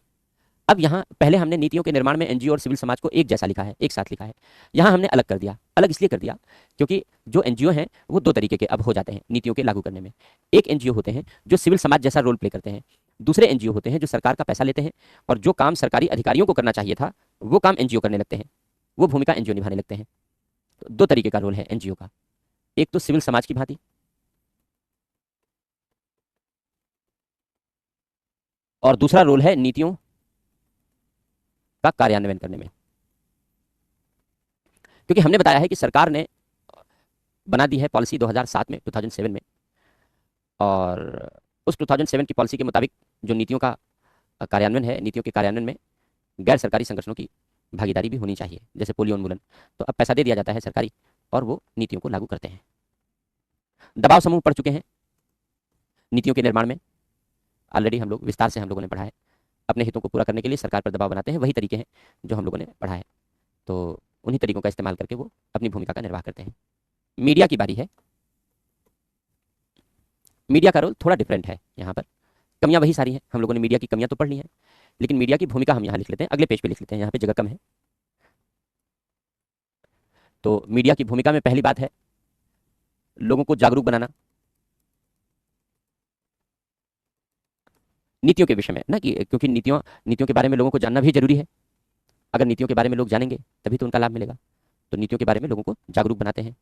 अब यहाँ पहले हमने नीतियों के निर्माण में एनजीओ और सिविल समाज को एक जैसा लिखा है, एक साथ लिखा है। यहाँ हमने अलग कर दिया। अलग इसलिए कर दिया क्योंकि जो एनजीओ हैं वो दो तरीके के अब हो जाते हैं नीतियों के लागू करने में। एक एनजीओ होते हैं जो सिविल समाज जैसा रोल प्ले करते हैं, दूसरे एनजीओ होते हैं जो सरकार का पैसा लेते हैं और जो काम सरकारी अधिकारियों को करना चाहिए था वो काम एनजीओ करने लगते हैं, वो भूमिका एनजीओ निभाने लगते हैं। तो दो तरीके का रोल है एनजीओ का, एक तो सिविल समाज की भांति और दूसरा रोल है नीतियों का कार्यान्वयन करने में। क्योंकि हमने बताया है कि सरकार ने बना दी है पॉलिसी 2007 में, 2007 में, और उस 2007 की पॉलिसी के मुताबिक जो नीतियों का कार्यान्वयन है, नीतियों के कार्यान्वयन में गैर सरकारी संगठनों की भागीदारी भी होनी चाहिए, जैसे पोलियो उन्मूलन। तो अब पैसा दे दिया जाता है सरकारी और वो नीतियों को लागू करते हैं। दबाव समूह पढ़ चुके हैं नीतियों के निर्माण में, ऑलरेडी हम लोग विस्तार से हम लोगों ने पढ़ा है। अपने हितों को पूरा करने के लिए सरकार पर दबाव बनाते हैं, वही तरीके हैं जो हम लोगों ने पढ़ा है। तो उन्हीं तरीकों का इस्तेमाल करके वो अपनी भूमिका का निर्वाह करते हैं। मीडिया की बारी है। मीडिया का रोल थोड़ा डिफरेंट है यहाँ पर। कमियां वही सारी हैं, हम लोगों ने मीडिया की कमियां तो पढ़ ली हैं, लेकिन मीडिया की भूमिका हम यहाँ लिख लेते हैं, अगले पेज पे लिख लेते हैं, यहाँ पे जगह कम है। तो मीडिया की भूमिका में पहली बात है लोगों को जागरूक बनाना नीतियों के विषय में ना, कि क्योंकि नीतियों के बारे में लोगों को जानना भी जरूरी है। अगर नीतियों के बारे में लोग जानेंगे तभी तो उनका लाभ मिलेगा। तो नीतियों के बारे में लोगों को जागरूक बनाते हैं।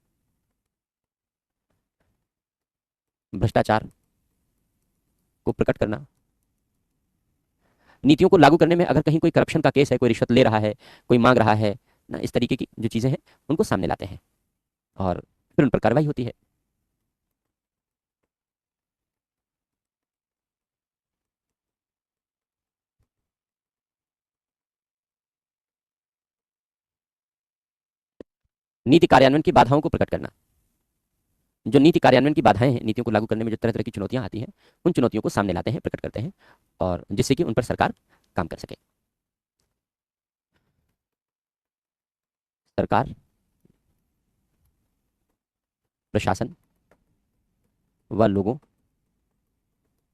भ्रष्टाचार को प्रकट करना, नीतियों को लागू करने में अगर कहीं कोई करप्शन का केस है, कोई रिश्वत ले रहा है, कोई मांग रहा है ना, इस तरीके की जो चीजें हैं उनको सामने लाते हैं और फिर उन पर कार्रवाई होती है। नीति कार्यान्वयन की बाधाओं को प्रकट करना, जो नीति कार्यान्वयन की बाधाएं हैं, नीतियों को लागू करने में जो तरह तरह की चुनौतियां आती हैं, उन चुनौतियों को सामने लाते हैं, प्रकट करते हैं, और जिससे कि उन पर सरकार काम कर सके। सरकार, प्रशासन व लोगों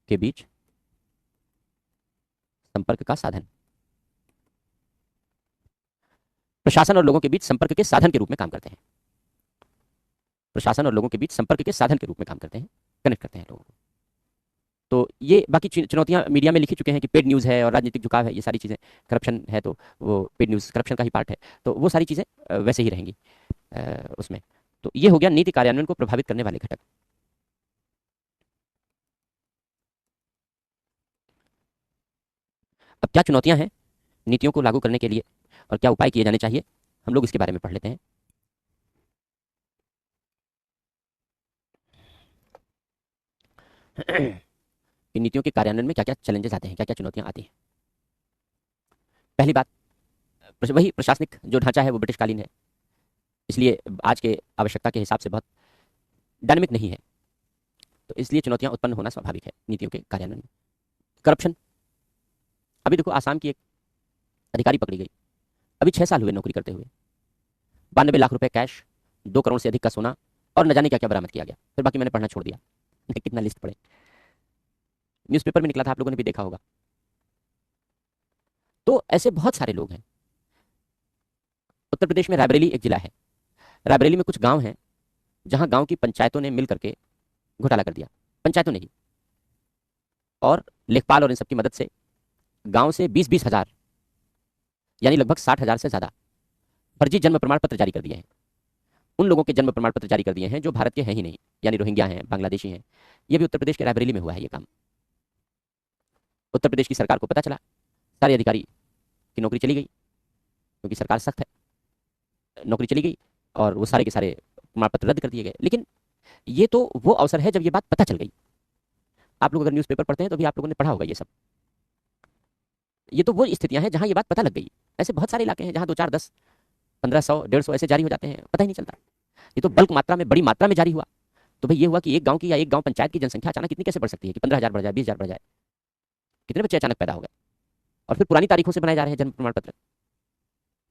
के बीच संपर्क का साधन, प्रशासन और लोगों के बीच संपर्क के साधन के रूप में काम करते हैं। प्रशासन और लोगों के बीच संपर्क के साधन के रूप में काम करते हैं, कनेक्ट करते हैं लोगों को। तो ये बाकी चुनौतियां मीडिया में लिख चुके हैं कि पेड न्यूज़ है और राजनीतिक झुकाव है, ये सारी चीज़ें, करप्शन है तो वो पेड न्यूज़ करप्शन का ही पार्ट है, तो वो सारी चीज़ें वैसे ही रहेंगी उसमें। तो ये हो गया नीति कार्यान्वयन को प्रभावित करने वाले घटक। अब क्या चुनौतियां हैं नीतियों को लागू करने के लिए और क्या उपाय किए जाने चाहिए, हम लोग इसके बारे में पढ़ लेते हैं कि नीतियों के कार्यान्वयन में क्या क्या चैलेंजेस आते हैं, क्या क्या चुनौतियां आती हैं। पहली बात, वही प्रशासनिक जो ढांचा है वो ब्रिटिशकालीन है, इसलिए आज के आवश्यकता के हिसाब से बहुत डायनामिक नहीं है, तो इसलिए चुनौतियां उत्पन्न होना स्वाभाविक है नीतियों के कार्यान्वयन में। करप्शन, अभी देखो आसाम की एक अधिकारी पकड़ी गई, अभी 6 साल हुए नौकरी करते हुए, 92 लाख रुपए कैश, 2 करोड़ से अधिक का सोना, और न जाने क्या क्या बरामद किया गया। फिर बाकी मैंने पढ़ना छोड़ दिया, कितना लिस्ट पढ़े, न्यूज़पेपर में निकला था, आप लोगों ने भी देखा होगा। तो ऐसे बहुत सारे लोग हैं। उत्तर प्रदेश में रायबरेली एक जिला है, रायबरेली में कुछ गांव हैं जहां गांव की पंचायतों ने मिल करके घोटाला कर दिया, पंचायतों ने ही, और लेखपाल और इन सबकी मदद से गांव से 20-20 हज़ार, यानी लगभग 60 हज़ार से ज्यादा फर्जी जन्म प्रमाण पत्र जारी कर दिए हैं। उन लोगों के जन्म प्रमाण पत्र जारी कर दिए हैं जो भारत के हैं ही नहीं, यानी रोहिंग्या हैं, बांग्लादेशी हैं। यह भी उत्तर प्रदेश के रायबरेली में हुआ है ये काम। उत्तर प्रदेश की सरकार को पता चला, सारे अधिकारी की नौकरी चली गई, क्योंकि सरकार सख्त है, नौकरी चली गई और वो सारे के सारे प्रमाण पत्र रद्द कर दिए गए। लेकिन ये तो वो अवसर है जब ये बात पता चल गई। आप लोग अगर न्यूज़पेपर पढ़ते हैं तो भी आप लोगों ने पढ़ा होगा ये सब। ये तो वो स्थितियां हैं जहां ये बात पता लग गई। ऐसे बहुत सारे इलाके हैं जहां 2, 4, 10, 15, 100, 150 ऐसे जारी हो जाते हैं, पता ही नहीं चलता। ये तो बल्क मात्रा में, बड़ी मात्रा में जारी हुआ। तो भाई ये हुआ कि एक गांव की या एक गांव पंचायत की जनसंख्या अचानक कितनी कैसे बढ़ सकती है कि 15 हज़ार बढ़ जाए, 20 हज़ार बढ़ जाए, कितने बच्चे अचानक पैदा हो गए, और फिर पुरानी तारीखों से बनाए जा रहे हैं जन्म प्रमाण पत्र।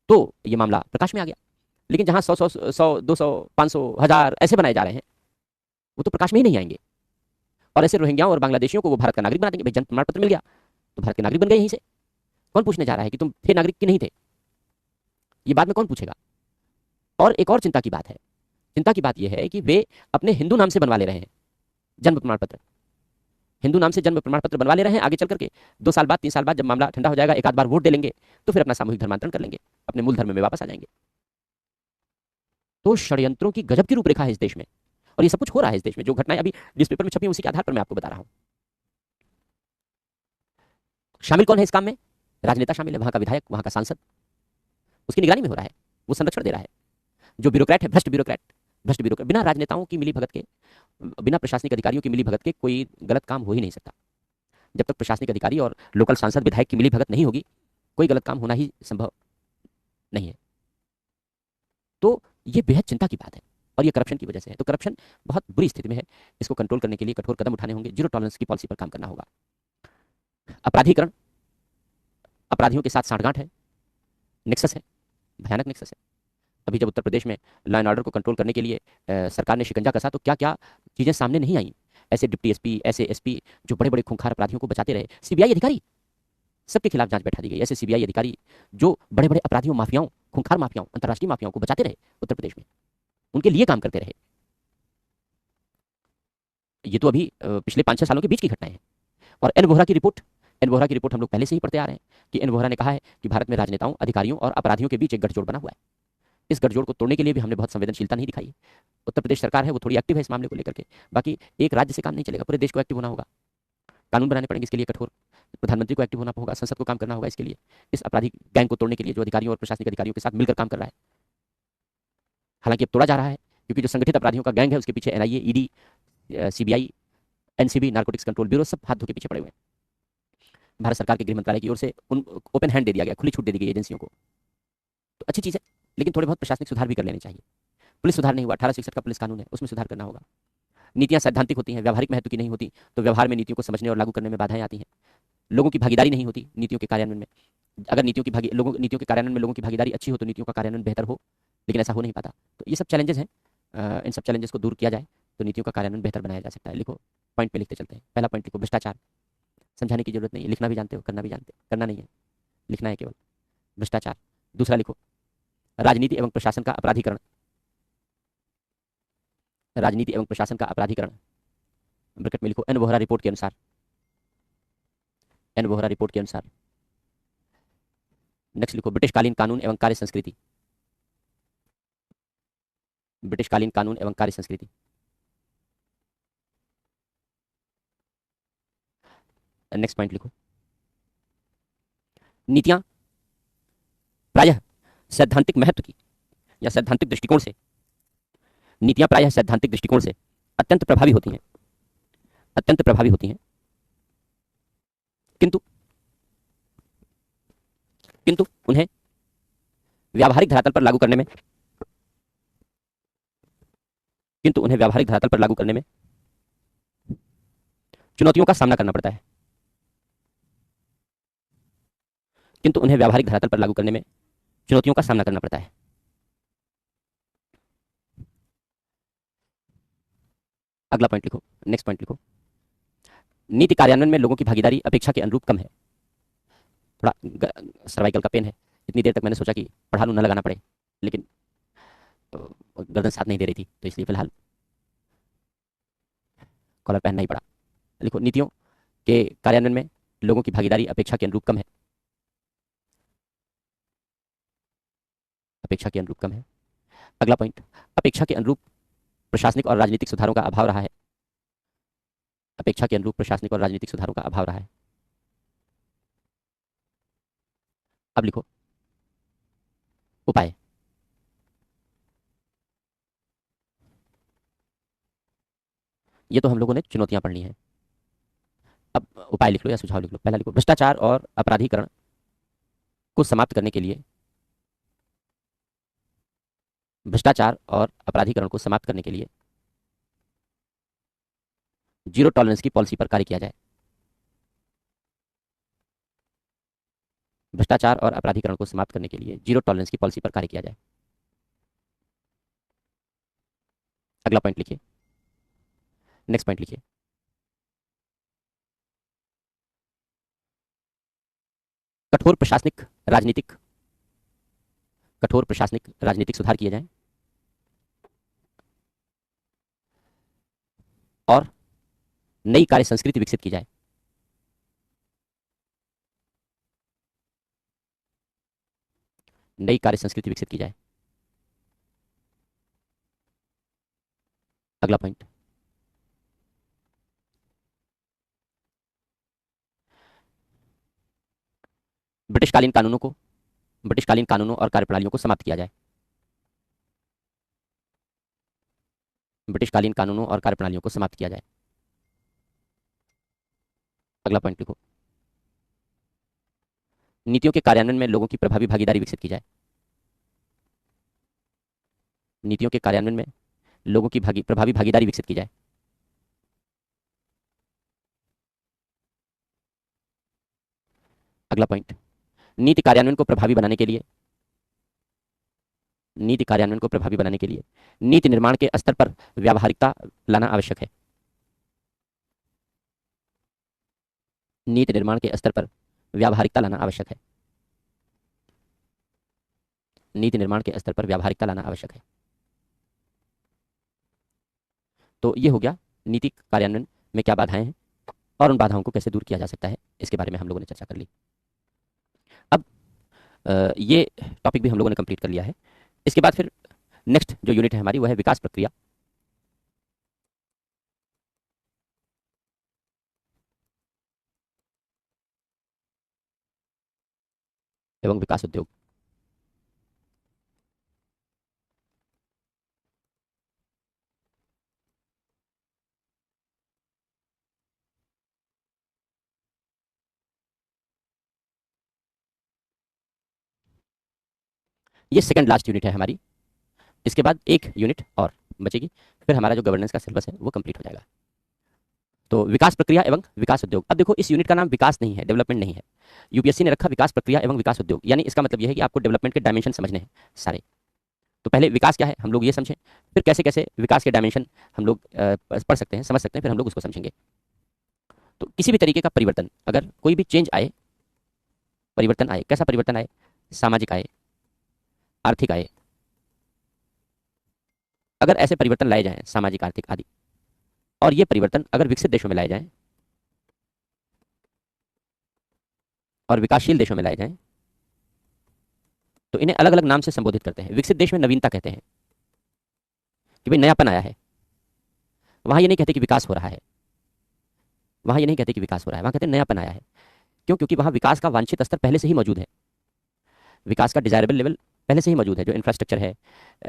तो ये मामला प्रकाश में आ गया। लेकिन जहां 100, 200, 500, 1000 ऐसे बनाए जा रहे हैं, वो तो प्रकाश में ही नहीं आएंगे। और ऐसे रोहिंग्याओं और बांग्लादेशियों को वो भारत का नागरिक बना देंगे। भाई जन्म प्रमाण पत्र मिल गया तो भारत के नागरिक बन गए यहीं से। कौन पूछने जा रहा है कि तुम थे नागरिक कि नहीं थे, ये बाद में कौन पूछेगा। और एक और चिंता की बात है, चिंता की बात यह है कि वे अपने हिंदू नाम से बनवा ले रहे हैं जन्म प्रमाण पत्र, हिंदू नाम से जन्म प्रमाण पत्र बनवा ले रहे हैं। आगे चल करके 2 साल बाद, 3 साल बाद जब मामला ठंडा हो जाएगा, एक आध बार वोट दे लेंगे, तो फिर अपना सामूहिक धर्मांतरण कर लेंगे, अपने मूल धर्म में वापस आ जाएंगे। तो षड्यंत्रों की गजब की रूपरेखा है इस देश में, और ये सब कुछ हो रहा है इस देश में। जो घटनाएं अभी न्यूज़पेपर में छपी हैं, उसी के आधार पर मैं आपको बता रहा हूं। शामिल कौन है इस काम में? राजनेता शामिल है, वहां का विधायक, वहां का सांसद, उसकी निगरानी में हो रहा है, वो संरक्षण दे रहा है। जो ब्यूरोक्रेट है, भ्रष्ट ब्यूरोक्रेट, भ्रष्ट ब्यूरोक्रेट, बिना राजनेताओं की मिली भगत के, बिना प्रशासनिक अधिकारियों की मिली भगत के कोई गलत काम हो ही नहीं सकता। जब तक प्रशासनिक अधिकारी और लोकल सांसद विधायक की मिली भगत नहीं होगी, कोई गलत काम होना ही संभव नहीं है। तो ये बेहद चिंता की बात है, और ये करप्शन की वजह से है। तो करप्शन बहुत बुरी स्थिति में है, इसको कंट्रोल करने के लिए कठोर कदम उठाने होंगे, जीरो टॉलरेंस की पॉलिसी पर काम करना होगा। अपराधीकरण, अपराधियों के साथ सांठगांठ है, नेक्सस है, भयानक नेक्सस है। अभी जब उत्तर प्रदेश में लॉ एंड ऑर्डर को कंट्रोल करने के लिए सरकार ने शिकंजा कसा, तो क्या क्या चीजें सामने नहीं आई। ऐसे डिप्टी एसपी, ऐसे एसपी जो बड़े बड़े खूंखार अपराधियों को बचाते रहे, सीबीआई अधिकारी, सबके खिलाफ जांच बैठा दी गई। ऐसे सीबीआई अधिकारी जो बड़े बड़े अपराधियों, माफियाओं, खूंखार माफियाओं, अंतर्राष्ट्रीय माफियाओं को बचाते रहे उत्तर प्रदेश में, उनके लिए काम करते रहे। ये तो अभी पिछले 5-6 सालों के बीच की घटनाएं हैं। और एन वोहरा की रिपोर्ट, एन वोहरा की रिपोर्ट हम लोग पहले से ही पढ़ते आ रहे हैं कि एन वोहरा ने कहा है कि भारत में राजनेताओं, अधिकारियों और अपराधियों के बीच एक गठजोड़ बना हुआ है। इस गठजोड़ को तोड़ने के लिए भी हमने बहुत संवेदनशीलता नहीं दिखाई है। उत्तर प्रदेश सरकार है वो थोड़ी एक्टिव है इस मामले को लेकर के। बाकी एक राज्य से काम नहीं चलेगा, पूरे देश को एक्टिव होना होगा, कानून बनाने पड़ेंगे इसके लिए कठोर, प्रधानमंत्री को एक्टिव होना होगा, संसद को काम करना होगा इसके लिए, इस आपराधिक गैंग को तोड़ने के लिए जो अधिकारियों और प्रशासनिक अधिकारियों के साथ मिलकर काम कर रहा है। हालांकि अब तोड़ा जा रहा है, क्योंकि जो संगठित अपराधियों का गैंग है उसके पीछे NIA, ED, CBI, NCB, narcotics control bureau सब हाथ धो के पीछे पड़े हुए हैं। भारत सरकार के गृह मंत्रालय की ओर से उन ओपन हैंड दे दिया गया, खुली छूट दे दी गई एजेंसियों को। तो अच्छी चीज़ है, लेकिन थोड़े बहुत प्रशासनिक सुधार भी कर लेने चाहिए। पुलिस सुधार नहीं हुआ, 1861 का पुलिस कानून है, उसमें सुधार करना होगा। नीतियां सैद्धांतिक होती हैं, व्यावहारिक महत्व की नहीं होती, तो व्यवहार में नीतियों को समझने और लागू करने में बाधाएं आती हैं। लोगों की भागीदारी नहीं होती नीतियों के कार्यान्वयन में। अगर नीतियों के कार्यान्वयन में लोगों की भागीदारी अच्छी हो तो नीतियों का कार्यान्वयन बेहतर हो, लेकिन ऐसा हो नहीं पाता। तो ये सब चैलेंजेस हैं, इन सब चैलेंजेस को दूर किया जाए तो नीतियों का कार्यान्वयन बेहतर बनाया जा सकता है। लिखो, पॉइंट पे लिखते चलते हैं। पहला पॉइंट लिखो, भ्रष्टाचार। समझाने की जरूरत नहीं है, लिखना भी जानते हो, करना भी जानते हो, करना नहीं है, लिखना है केवल, भ्रष्टाचार। दूसरा लिखो, राजनीति एवं प्रशासन का अपराधीकरण, राजनीति एवं प्रशासन का अपराधीकरण। ब्रैकेट में लिखो, एन वोहरा रिपोर्ट के अनुसार, एन वोहरा रिपोर्ट के अनुसार। नेक्स्ट लिखो, ब्रिटिशकालीन कानून एवं कार्य संस्कृति, ब्रिटिशकालीन कानून एवं कार्य संस्कृति। नेक्स्ट पॉइंट लिखो, नीतियां प्रायः सैद्धांतिक महत्व की या सैद्धांतिक दृष्टिकोण से नीतियां प्रायः सैद्धांतिक दृष्टिकोण से अत्यंत प्रभावी होती हैं, अत्यंत प्रभावी होती हैं, किंतु किंतु उन्हें व्यावहारिक धरातल पर लागू करने में किंतु उन्हें व्यावहारिक धरातल पर लागू करने में चुनौतियों का सामना करना पड़ता है। किंतु उन्हें व्यावहारिक धरातल पर लागू करने में चुनौतियों का सामना करना पड़ता है। अगला पॉइंट लिखो, नेक्स्ट पॉइंट लिखो। नीति कार्यान्वयन में लोगों की भागीदारी अपेक्षा के अनुरूप कम है। थोड़ा सर्वाइकल का पेन है, इतनी देर तक मैंने सोचा कि पढ़ा लूं, न लगाना पड़े, लेकिन गर्दन साथ नहीं दे रही थी, तो इसलिए फिलहाल कॉलर पहनना ही पड़ा। लिखो, नीतियों के कार्यान्वयन में लोगों की भागीदारी अपेक्षा के अनुरूप कम है, अपेक्षा के अनुरूप कम है। अगला पॉइंट, अपेक्षा के अनुरूप प्रशासनिक और राजनीतिक सुधारों का अभाव रहा है, अपेक्षा के अनुरूप प्रशासनिक और राजनीतिक सुधारों का अभाव रहा है। अब लिखो उपाय। ये तो हम लोगों ने चुनौतियां पढ़ ली हैं, अब उपाय लिख लो या सुझाव लिख लो। पहला लिखो, भ्रष्टाचार और अपराधीकरण को समाप्त करने के लिए, भ्रष्टाचार और अपराधीकरण को समाप्त करने के लिए जीरो टॉलरेंस की पॉलिसी पर कार्य किया जाए। भ्रष्टाचार और अपराधीकरण को समाप्त करने के लिए जीरो टॉलरेंस की पॉलिसी पर कार्य किया जाए। अगला पॉइंट लिखिए, नेक्स्ट पॉइंट लिखिए। कठोर प्रशासनिक राजनीतिक सुधार किए जाएं और नई कार्य संस्कृति विकसित की जाए। नई कार्य संस्कृति विकसित की जाए। अगला पॉइंट, ब्रिटिशकालीन कानूनों और कार्यप्रणालियों को समाप्त किया जाए। ब्रिटिशकालीन कानूनों और कार्यप्रणालियों को समाप्त किया जाए। अगला पॉइंट लिखो, नीतियों के कार्यान्वयन में लोगों की प्रभावी भागीदारी विकसित की जाए। नीतियों के कार्यान्वयन में लोगों की प्रभावी भागीदारी विकसित की जाए। अगला पॉइंट, नीति कार्यान्वयन को प्रभावी बनाने के लिए नीति निर्माण के स्तर पर व्यावहारिकता लाना आवश्यक है। नीति निर्माण के स्तर पर व्यावहारिकता लाना आवश्यक है। नीति निर्माण के स्तर पर व्यावहारिकता लाना आवश्यक है। तो ये हो गया नीति कार्यान्वयन में क्या बाधाएं हैं और उन बाधाओं को कैसे दूर किया जा सकता है, इसके बारे में हम लोगों ने चर्चा कर ली। अब ये टॉपिक भी हम लोगों ने कंप्लीट कर लिया है। इसके बाद फिर नेक्स्ट जो यूनिट है हमारी, वह है विकास प्रक्रिया एवं विकास उद्योग। ये सेकंड लास्ट यूनिट है हमारी। इसके बाद एक यूनिट और बचेगी, फिर हमारा जो गवर्नेंस का सिलेबस है वो कंप्लीट हो जाएगा। तो विकास प्रक्रिया एवं विकास उद्योग। अब देखो, इस यूनिट का नाम विकास नहीं है, डेवलपमेंट नहीं है। यूपीएससी ने रखा विकास प्रक्रिया एवं विकास उद्योग, यानी इसका मतलब यह है कि आपको डेवलपमेंट के डायमेंशन समझने हैं सारे। तो पहले विकास क्या है हम लोग ये समझें, फिर कैसे कैसे विकास के डायमेंशन हम लोग पढ़ सकते हैं, समझ सकते हैं, फिर हम लोग उसको समझेंगे। तो किसी भी तरीके का परिवर्तन, अगर कोई भी चेंज आए, परिवर्तन आए, कैसा परिवर्तन आए, सामाजिक आए, आर्थिक आए, अगर ऐसे परिवर्तन लाए जाएं, सामाजिक, आर्थिक आदि, और ये परिवर्तन अगर विकसित देशों में लाए जाएं और विकासशील देशों में लाए जाएं, तो इन्हें अलग अलग नाम से संबोधित करते हैं। विकसित देश में नवीनता कहते हैं कि भाई नयापन आया है। वहां ये नहीं कहते कि विकास हो रहा है, वहां ये नहीं कहते कि विकास हो रहा है, वहां कहते हैं नयापन आया है। क्यों? क्योंकि वहां विकास का वांछित स्तर पहले से ही मौजूद है। विकास का डिजायरेबल लेवल पहले से ही मौजूद है, जो इंफ्रास्ट्रक्चर है,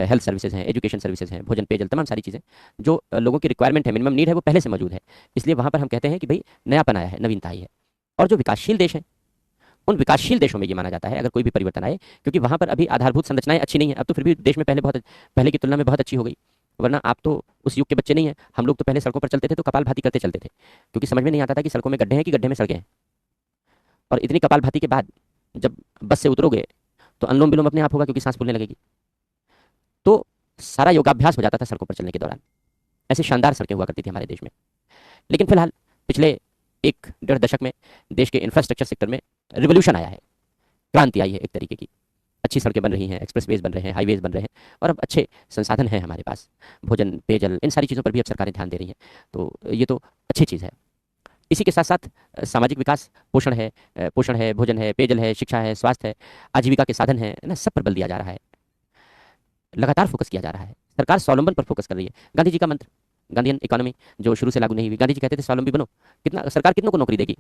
हेल्थ सर्विसेज हैं, एजुकेशन सर्विसेज हैं, भोजन पेयजल, तमाम सारी चीज़ें जो लोगों की रिक्वायरमेंट है, मिनिमम नीड है, वो पहले से मौजूद है। इसलिए वहाँ पर हम कहते हैं कि भाई नयापन आया है, नवीनता आई है। और जो विकासशील देश हैं, उन विकासशील देशों में ये माना जाता है अगर कोई भी परिवर्तन आए, क्योंकि वहाँ पर अभी आधारभूत संरचनाएं अच्छी नहीं है। अब तो फिर भी देश में पहले की तुलना में बहुत अच्छी हो गई, वरना आप तो उस युग के बच्चे नहीं हैं। हम लोग तो पहले सड़कों पर चलते थे तो कपालभाति करते चलते थे, क्योंकि समझ में नहीं आता था कि सड़कों में गड्ढे हैं कि गड्ढे में सड़कें हैं। और इतनी कपालभाति के बाद जब बस से उतरोगे तो अनुलोम विलोम अपने आप होगा, क्योंकि सांस फूलने लगेगी। तो सारा योगाभ्यास हो जाता था सड़कों पर चलने के दौरान। ऐसी शानदार सड़कें हुआ करती थी हमारे देश में। लेकिन फिलहाल पिछले 1-1.5 दशक में देश के इंफ्रास्ट्रक्चर सेक्टर में रिवोल्यूशन आया है, क्रांति आई है एक तरीके की। अच्छी सड़कें बन रही हैं, एक्सप्रेसवेज बन रहे हैं, हाईवेज बन रहे हैं, और अब अच्छे संसाधन हैं हमारे पास, भोजन पेयजल, इन सारी चीज़ों पर भी अब सरकारें ध्यान दे रही हैं। तो ये तो अच्छी चीज़ है। इसी के साथ साथ सामाजिक विकास, पोषण है, भोजन है, पेयजल है, शिक्षा है, स्वास्थ्य है, आजीविका के साधन है ना, सब पर बल दिया जा रहा है, लगातार फोकस किया जा रहा है। सरकार स्वावलंबन पर फोकस कर रही है। गांधी जी का मंत्र, गांधीयन इकोनॉमी जो शुरू से लागू नहीं हुई, गांधी जी कहते थे स्वावलंबी बनो। कितना सरकार कितनों को नौकरी देगी?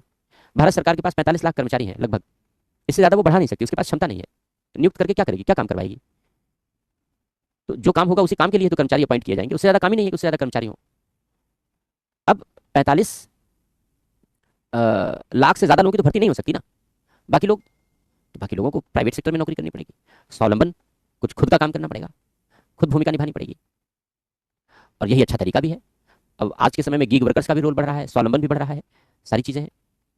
भारत सरकार के पास 45 लाख कर्मचारी हैं लगभग, इससे ज़्यादा वो बढ़ा नहीं सकती, उसके पास क्षमता नहीं है। नियुक्त करके क्या करेगी, क्या काम करवाएगी? तो जो काम होगा उसी काम के लिए तो कर्मचारी अपॉइंट किए जाएंगे, उससे ज़्यादा काम ही नहीं है कि उससे ज़्यादा कर्मचारी हो। अब 45 लाख से ज़्यादा लोगों की तो भर्ती नहीं हो सकती ना। बाकी लोग, तो बाकी लोगों को प्राइवेट सेक्टर में नौकरी करनी पड़ेगी, स्वावलंबन, कुछ खुद का काम करना पड़ेगा, खुद भूमिका निभानी पड़ेगी। और यही अच्छा तरीका भी है। अब आज के समय में गीग वर्कर्स का भी रोल बढ़ रहा है, स्वावलंबन भी बढ़ रहा है, सारी चीज़ें हैं।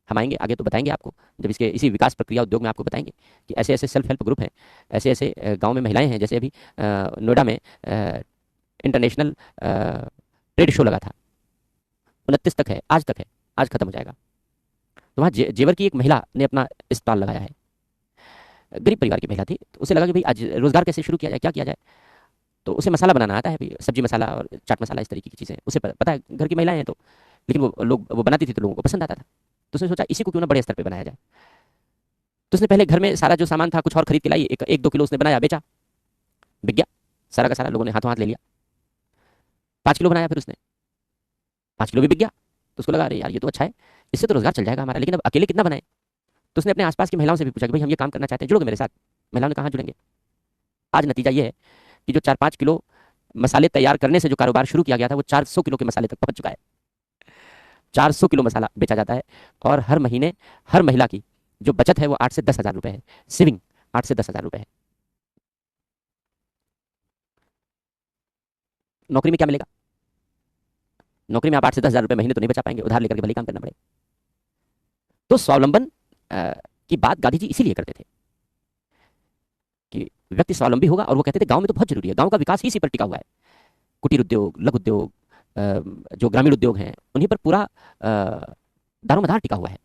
हम आएंगे आगे तो बताएंगे आपको, जब इसके इसी विकास प्रक्रिया उद्योग में आपको बताएंगे कि ऐसे ऐसे सेल्फ हेल्प ग्रुप हैं, ऐसे ऐसे गांव में महिलाएं हैं। जैसे अभी नोएडा में इंटरनेशनल ट्रेड शो लगा था, 29 तक है, आज तक है, आज खत्म हो जाएगा। तो वहाँ जेवर की एक महिला ने अपना स्टॉल लगाया है। गरीब परिवार की महिला थी, तो उसे लगा कि भाई आज रोजगार कैसे शुरू किया जाए, क्या किया जाए। तो उसे मसाला बनाना आता है, भाई सब्जी मसाला और चाट मसाला, इस तरीके की चीज़ें उसे पता है, घर की महिलाएं हैं तो। लेकिन वो बनाती थी तो लोगों को पसंद आता था। तो उसने सोचा इसी को क्यों ना बड़े स्तर पे बनाया जाए। तो उसने पहले घर में सारा जो सामान था कुछ और खरीद के लाई, 1-2 किलो उसने बनाया, बेचा, बिक गया सारा का सारा, लोगों ने हाथों हाथ ले लिया। 5 किलो बनाया, फिर उसने 5 किलो भी बिक गया। तो उसको लगा अरे यार ये तो अच्छा है, इससे तो रोजगार चल जाएगा हमारा, लेकिन अब अकेले कितना बनाए। तो उसने अपने आसपास की महिलाओं से भी पूछा कि भाई हम ये काम करना चाहते हैं, जुड़ोगे मेरे साथ? महिलाओं ने कहा जुड़ेंगे। आज नतीजा ये है कि जो 4-5 किलो मसाले तैयार करने से जो कारोबार शुरू किया गया था, वो 400 किलो के मसाले तक पहुंच चुका है। 400 किलो मसाला बेचा जाता है, और हर महीने हर महिला की जो बचत है वो 8 से 10 हज़ार रुपए है। सेविंग 8 से 10 हज़ार रुपए है। नौकरी में क्या मिलेगा? नौकरी में आप 8 से 10 हज़ार रुपए महीने तो नहीं बचा पाएंगे, उधार लेकर के भले ही काम करना पड़े। तो स्वावलंबन की बात गांधी जी इसीलिए करते थे कि व्यक्ति स्वावलंबी होगा, और वो कहते थे गांव में तो बहुत जरूरी है, गांव का विकास ही इसी पर टिका हुआ है। कुटीर उद्योग, लघु उद्योग, जो ग्रामीण उद्योग हैं, उन्हीं पर पूरा दारोमदार टिका हुआ है।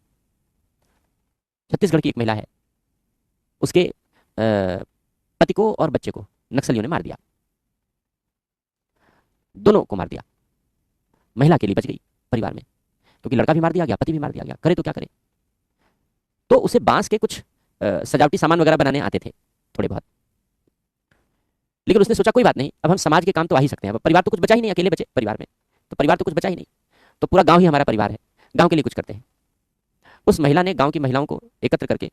छत्तीसगढ़ की एक महिला है, उसके पति को और बच्चे को नक्सलियों ने मार दिया, दोनों को मार दिया। महिला अकेली बच गई परिवार में, क्योंकि लड़का भी मार दिया गया, पति भी मार दिया गया, करे तो क्या करे। तो उसे बांस के कुछ सजावटी सामान वगैरह बनाने आते थे थोड़े बहुत। लेकिन उसने सोचा कोई बात नहीं, अब हम समाज के काम तो आ ही सकते हैं, अब परिवार तो कुछ बचा ही नहीं, अकेले बचे परिवार में, तो परिवार तो कुछ बचा ही नहीं, तो पूरा गांव ही हमारा परिवार है, गांव के लिए कुछ करते हैं। उस महिला ने गांव की महिलाओं को एकत्र करके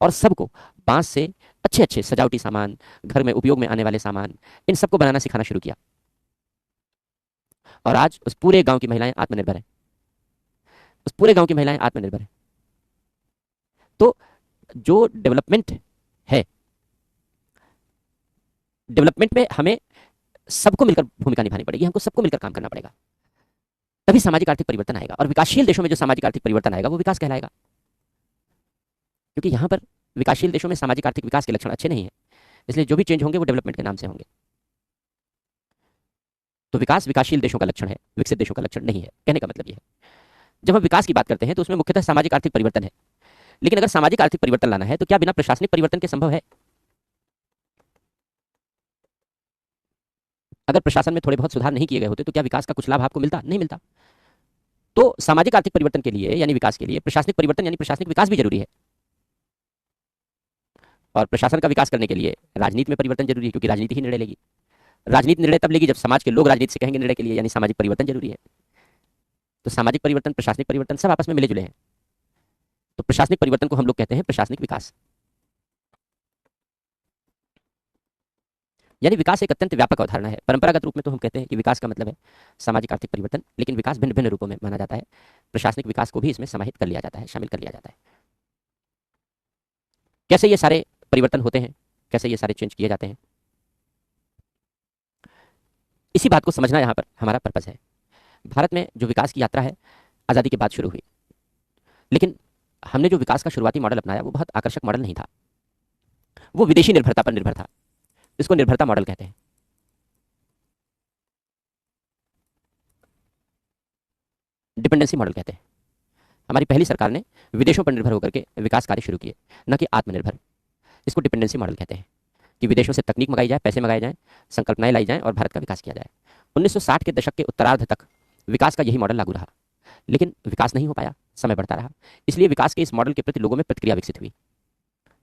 और सबको बांस से अच्छे अच्छे सजावटी सामान, घर में उपयोग में आने वाले सामान, इन सबको बनाना सिखाना शुरू किया। और आज उस पूरे गांव की महिलाएं आत्मनिर्भर हैं, उस पूरे गांव की महिलाएं आत्मनिर्भर हैं। तो जो डेवलपमेंट है, डेवलपमेंट में हमें सबको मिलकर भूमिका निभानी पड़ेगी, हमको सबको मिलकर काम करना पड़ेगा, तभी सामाजिक आर्थिक परिवर्तन आएगा। और विकासशील देशों में जो सामाजिक आर्थिक परिवर्तन आएगा वो विकास कहलाएगा, क्योंकि यहां पर विकासशील देशों में सामाजिक आर्थिक विकास के लक्षण अच्छे नहीं है, इसलिए जो भी चेंज होंगे वो डेवलपमेंट के नाम से होंगे। तो विकास विकासशील देशों का लक्षण है, विकसित देशों का लक्षण नहीं है, कहने का मतलब यह है। जब हम विकास की बात करते हैं तो उसमें मुख्यतः सामाजिक आर्थिक परिवर्तन है। लेकिन अगर सामाजिक आर्थिक परिवर्तन लाना है तो क्या बिना प्रशासनिक परिवर्तन के संभव है? अगर प्रशासन में थोड़े बहुत सुधार नहीं किए गए होते तो क्या विकास का कुछ लाभ आपको मिलता? नहीं मिलता। तो सामाजिक आर्थिक परिवर्तन के लिए यानी विकास के लिए प्रशासनिक परिवर्तन यानी प्रशासनिक विकास भी जरूरी है। और प्रशासन का विकास करने के लिए राजनीति में परिवर्तन जरूरी है, क्योंकि राजनीति ही निर्णय लेगी। राजनीति निर्णय तब लेगी जब समाज के लोग राजनीति से कहेंगे निर्णय के लिए, यानी सामाजिक परिवर्तन जरूरी है। तो सामाजिक परिवर्तन, प्रशासनिक परिवर्तन सब आपस में मिले जुले हैं। तो प्रशासनिक परिवर्तन को हम लोग कहते हैं प्रशासनिक विकास। यानी विकास एक अत्यंत व्यापक अवधारणा है। परंपरागत रूप में तो हम कहते हैं कि विकास का मतलब है सामाजिक आर्थिक परिवर्तन, लेकिन विकास भिन्न भिन्न रूपों में माना जाता है। प्रशासनिक विकास को भी इसमें समाहित कर लिया जाता है, शामिल कर लिया जाता है। कैसे ये सारे परिवर्तन होते हैं, कैसे ये सारे चेंज किए जाते हैं, इसी बात को समझना यहाँ पर हमारा पर्पस है। भारत में जो विकास की यात्रा है आज़ादी के बाद शुरू हुई, लेकिन हमने जो विकास का शुरुआती मॉडल अपनाया वो बहुत आकर्षक मॉडल नहीं था, वो विदेशी निर्भरता पर निर्भर था। इसको निर्भरता मॉडल कहते हैं। डिपेंडेंसी मॉडल कहते हैं। हमारी पहली सरकार ने विदेशों पर निर्भर होकर के विकास कार्य शुरू किए, न कि आत्मनिर्भर। इसको डिपेंडेंसी मॉडल कहते हैं कि विदेशों से तकनीक मंगाई जाए, पैसे मंगाए जाएं, संकल्पनाएं लाई जाएं और भारत का विकास किया जाए। 1960 के दशक के उत्तरार्ध तक विकास का यही मॉडल लागू रहा, लेकिन विकास नहीं हो पाया, समय बढ़ता रहा। इसलिए विकास के इस मॉडल के प्रति लोगों में प्रतिक्रिया विकसित हुई।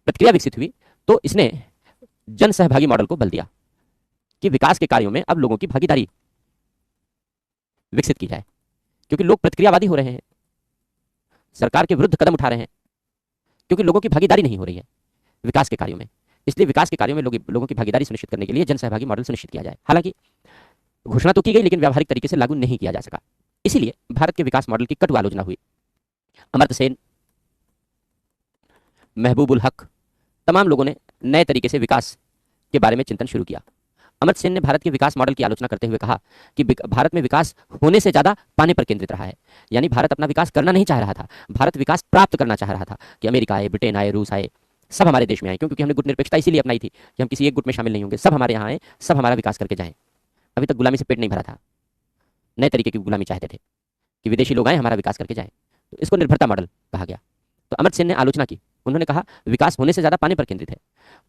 प्रतिक्रिया विकसित हुई तो इसने जन सहभागी मॉडल को बल दिया कि विकास के कार्यों में अब लोगों की भागीदारी विकसित की जाए, क्योंकि लोग प्रतिक्रियावादी हो रहे हैं, सरकार के विरुद्ध कदम उठा रहे हैं, क्योंकि लोगों की भागीदारी नहीं हो रही है विकास के कार्यों में। इसलिए विकास के कार्यों में लोगों की भागीदारी सुनिश्चित करने के लिए जन सहभागी मॉडल सुनिश्चित किया जाए। हालांकि घोषणा तो की गई, लेकिन व्यावहारिक तरीके से लागू नहीं किया जा सका। इसीलिए भारत के विकास मॉडल की कटु आलोचना हुई। अमर्त्य सेन, महबूबुल हक, तमाम लोगों ने नए तरीके से विकास के बारे में चिंतन शुरू किया। अमर्त्य सेन ने भारत के विकास मॉडल की आलोचना करते हुए कहा कि भारत में विकास होने से ज्यादा पाने पर केंद्रित रहा है। यानी भारत अपना विकास करना नहीं चाह रहा था, भारत विकास प्राप्त करना चाह रहा था कि अमेरिका आए, ब्रिटेन आए, रूस आए, सब हमारे देश में आए। क्योंकि हमने गुट निरपेक्षता इसीलिए अपनाई थी कि हम किसी एक गुट में शामिल नहीं होंगे, सब हमारे यहाँ आए, सब हमारा विकास करके जाएं। अभी तक गुलामी से पेट नहीं भरा था, नए तरीके की गुलामी चाहते थे कि विदेशी लोग आए, हमारा विकास करके जाएं। तो इसको निर्भरता मॉडल कहा गया। तो अमर्त्य सेन ने आलोचना की। उन्होंने कहा विकास होने से ज्यादा पाने पर केंद्रित है।